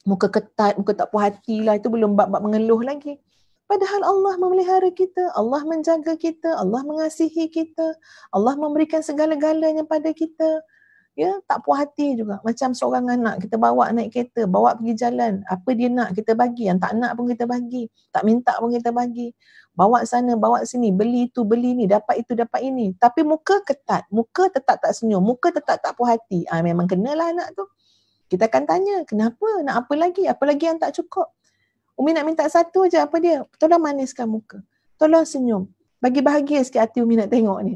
muka ketat, muka tak puas hati lah, itu belum bab-bab mengeluh lagi. Padahal Allah memelihara kita, Allah menjaga kita, Allah mengasihi kita, Allah memberikan segala-galanya pada kita. Ya, tak puas hati juga. Macam seorang anak, kita bawa naik kereta, bawa pergi jalan. Apa dia nak, kita bagi. Yang tak nak pun kita bagi. Tak minta pun kita bagi. Bawa sana, bawa sini. Beli itu, beli ni. Dapat itu, dapat ini. Tapi muka ketat. Muka tetap tak senyum. Muka tetap tak puas hati. Memang kenalah anak tu. Kita akan tanya, kenapa? Nak apa lagi? Apa lagi yang tak cukup? Umi nak minta satu je, apa dia? Tolong maniskan muka. Tolong senyum. Bagi bahagia sikit hati Umi nak tengok ni.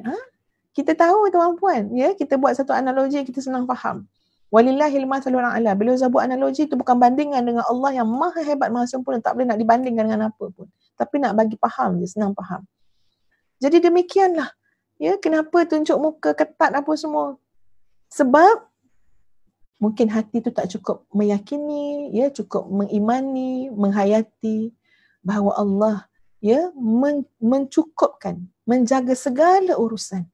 Kita tahu tuan-puan, ya, kita buat satu analogi yang kita senang faham. Walillahil mathalul a'la. Beliau buat analogi itu bukan bandingan dengan Allah yang maha hebat, maha sempurna, tak boleh nak dibandingkan dengan apa pun. Tapi nak bagi faham je, senang faham. Jadi demikianlah. Ya, kenapa tunjuk muka ketat apa semua? Sebab mungkin hati tu tak cukup meyakini, ya, cukup mengimani, menghayati bahawa Allah, ya, mencukupkan, menjaga segala urusan.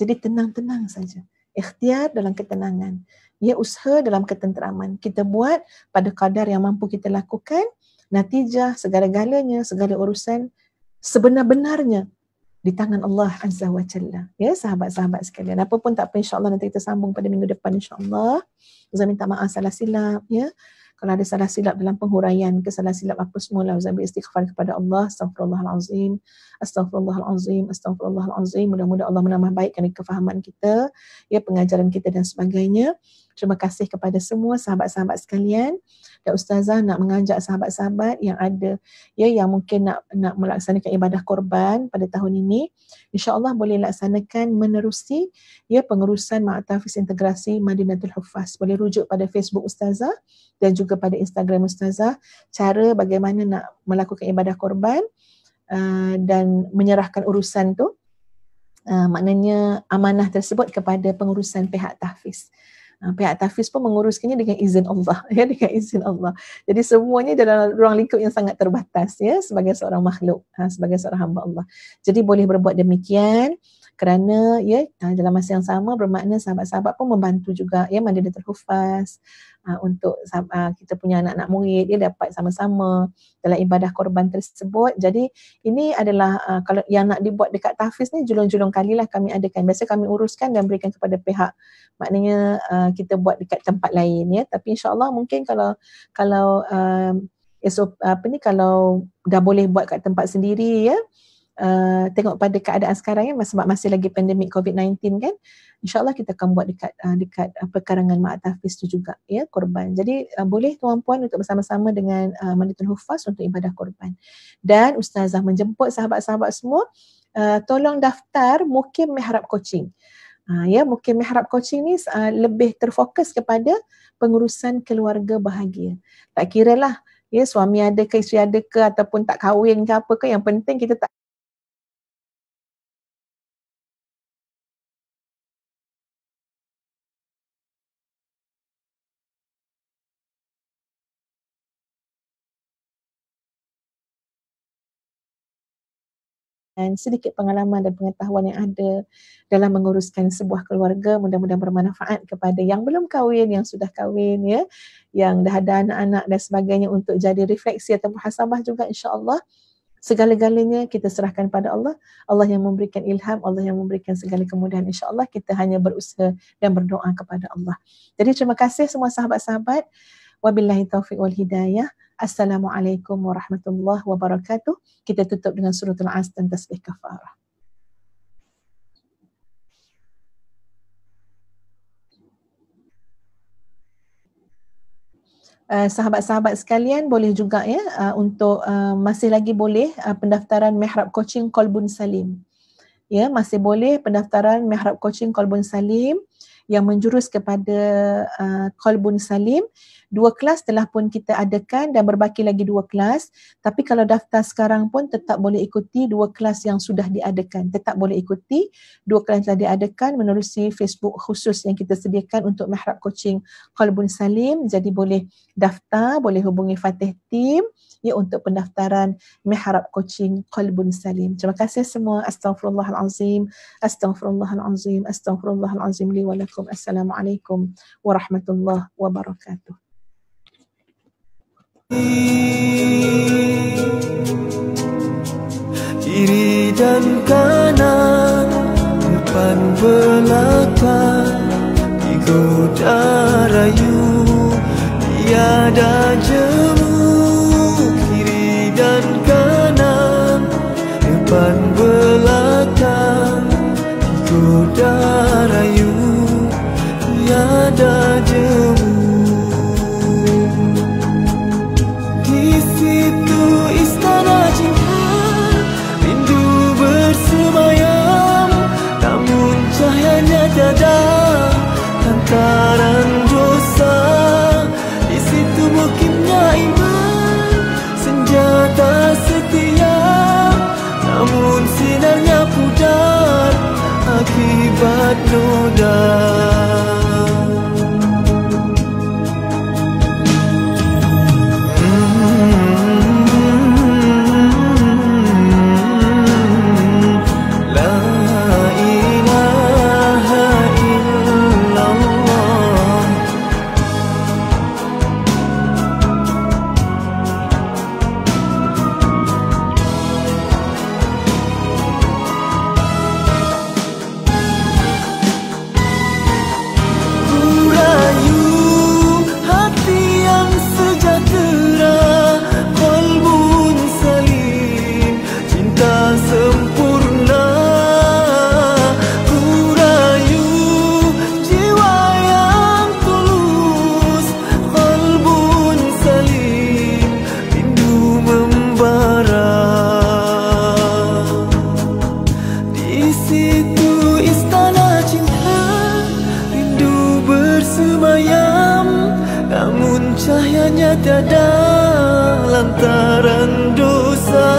Jadi tenang-tenang saja. Ikhtiar dalam ketenangan. Ya, usaha dalam ketenteraman. Kita buat pada kadar yang mampu kita lakukan. Natijah segala-galanya, segala urusan sebenar-benarnya di tangan Allah Azza wa Jalla. Ya, sahabat-sahabat sekalian. Apa pun tak apa, insya-Allah nanti kita sambung pada minggu depan insya-Allah. Ustaz minta maaf salah silap, ya. Kalau ada salah silap dalam penghuraian, salah silap apa semula, Ustaz beristighfar kepada Allah. Astaghfirullahalazim. Astaghfirullahalazim. Astaghfirullahalazim. Mudah-mudahan Allah menambah baikkan kefahaman kita, ya, pengajaran kita dan sebagainya. Terima kasih kepada semua sahabat-sahabat sekalian. Dan Ustazah nak mengajak sahabat-sahabat yang ada, ya, yang mungkin nak melaksanakan ibadah korban pada tahun ini, insya-Allah boleh laksanakan menerusi, ya, pengurusan Ma'tafis Integrasi Madinatul Huffaz. Boleh rujuk pada Facebook Ustazah dan juga pada Instagram Ustazah cara bagaimana nak melakukan ibadah korban dan menyerahkan urusan tu, maknanya amanah tersebut kepada pengurusan pihak tahfiz. Pihak tahfiz pun menguruskannya dengan izin Allah, ya, dengan izin Allah. Jadi semuanya dalam ruang lingkup yang sangat terbatas, ya, sebagai seorang makhluk, sebagai seorang hamba Allah. Jadi boleh berbuat demikian kerana, ya, dalam masa yang sama bermakna sahabat-sahabat pun membantu juga, ya, Madinatul Huffaz untuk kita punya anak-anak murid, dia dapat sama-sama dalam ibadah korban tersebut. Jadi ini adalah kalau yang nak dibuat dekat tahfiz ni julung-julung kalilah kami adakan. Biasa kami uruskan dan berikan kepada pihak, maknanya kita buat dekat tempat lain, ya. Tapi insya-Allah mungkin kalau kalau dah boleh buat kat tempat sendiri, ya, tengok pada keadaan sekarang, ya, sebab masih lagi pandemik COVID-19 kan, insya-Allah kita akan buat dekat perkarangan Ma'tafis tu juga, ya, korban. Jadi boleh tuan-puan untuk bersama-sama dengan Madinatul Huffaz untuk ibadah korban. Dan Ustazah menjemput sahabat-sahabat semua, tolong daftar Mukim Mihrab Coaching. Ya, Mukim Mihrab Coaching ni lebih terfokus kepada pengurusan keluarga bahagia. Tak kiralah, ya, suami ada ke, isteri ada ke, ataupun tak kahwin ke apa ke, yang penting kita tak sedikit pengalaman dan pengetahuan yang ada dalam menguruskan sebuah keluarga. Mudah-mudahan bermanfaat kepada yang belum kahwin, yang sudah kahwin, ya, yang dah ada anak-anak dan sebagainya, untuk jadi refleksi atau muhasabah juga, insya-Allah. Segala-galanya kita serahkan pada Allah. Allah yang memberikan ilham, Allah yang memberikan segala kemudahan. InsyaAllah kita hanya berusaha dan berdoa kepada Allah. Jadi terima kasih semua sahabat-sahabat. Wabillahi taufiq wal hidayah. Assalamualaikum warahmatullahi wabarakatuh. Kita tutup dengan suratul As dan tasbih kafarah. Sahabat-sahabat sekalian, boleh juga, ya, untuk masih lagi boleh pendaftaran Mihrab Coaching Qalbun Salim. Ya, masih boleh pendaftaran Mihrab Coaching Qalbun Salim yang menjurus kepada Qalbun Salim. 2 kelas telah pun kita adakan dan berbaki lagi 2 kelas. Tapi kalau daftar sekarang pun tetap boleh ikuti 2 kelas yang sudah diadakan. Tetap boleh ikuti 2 kelas yang diadakan menerusi Facebook khusus yang kita sediakan untuk Mihrab Coaching Qalbun Salim. Jadi boleh daftar, boleh hubungi Fatih Team, ya, untuk pendaftaran Mihrab Coaching Qalbun Salim. Terima kasih semua. Astaghfirullahalazim. Astaghfirullahalazim. Astaghfirullahalazim li wa lakum. Assalamualaikum warahmatullahi wabarakatuh. Kiri dan kanan, depan belakang, digoda rayu, tiada jemu. Kiri dan kanan, depan belakang, digoda rayu, tiada jemu. Di situ istana cinta, rindu bersemayam, namun cahayanya tiada lantaran dosa. Di situ mukimnya iman, senjata setia, namun sinarnya pudar akibat noda. Cahayanya tiada lantaran dosa.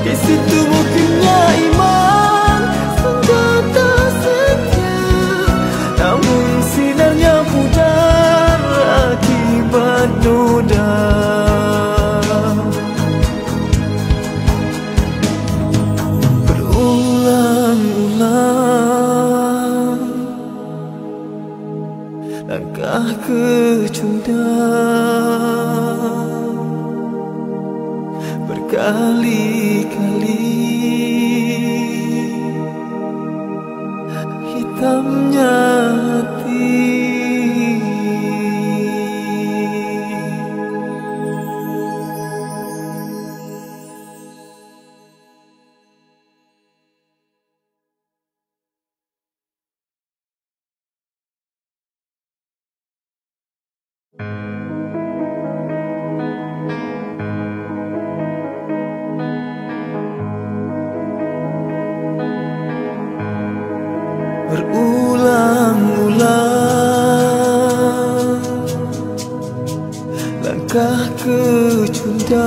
Di situ mukimnya iman, senjata setia, namun sinarnya pudar akibat noda. Berulang-ulang langkah kecundang, berkali-kali hitamnya hati. Berulang-ulang langkah kecundang,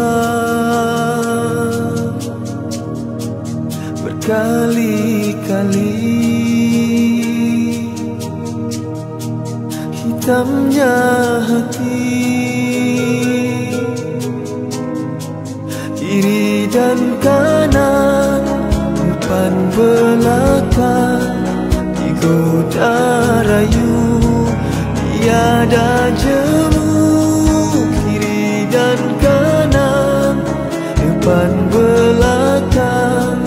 berkali-kali hitamnya hati. Kiri dan kanan, belaka, digoda rayu, tiada jemu, kiri dan kanan, depan belakang,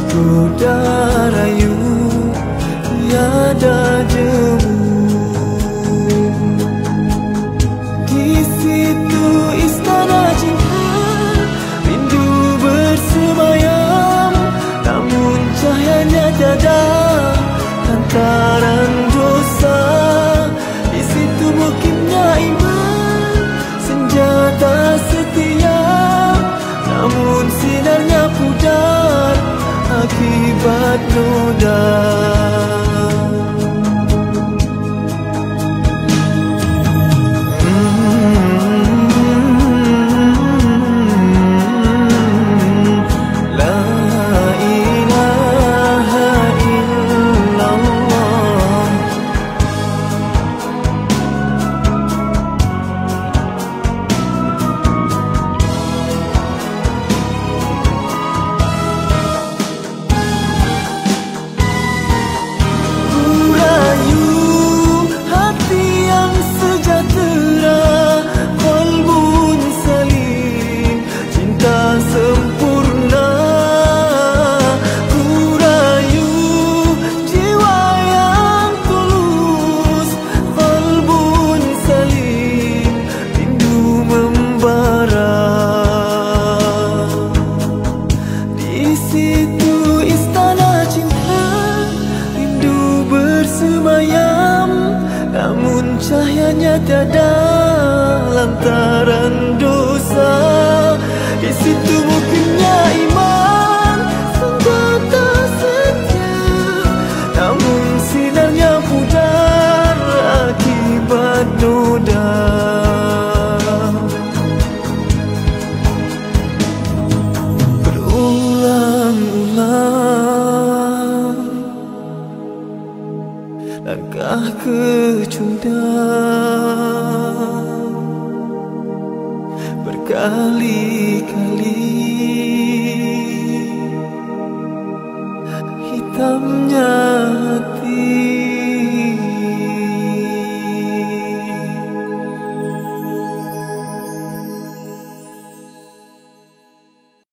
digoda rayu, tiada jemu. Di situ istana cinta, rindu bersemayam, namun cahayanya tiada lantaran dosa. Di situ mukimnya iman, senjata setia, namun sinarnya pudar akibat noda. Namun cahayanya tiada lantaran dosa. Di situ mukimnya iman, senjata setia, namun sinarnya pudar akibat noda. Berulang-ulang langkah kecundang, berkali-kali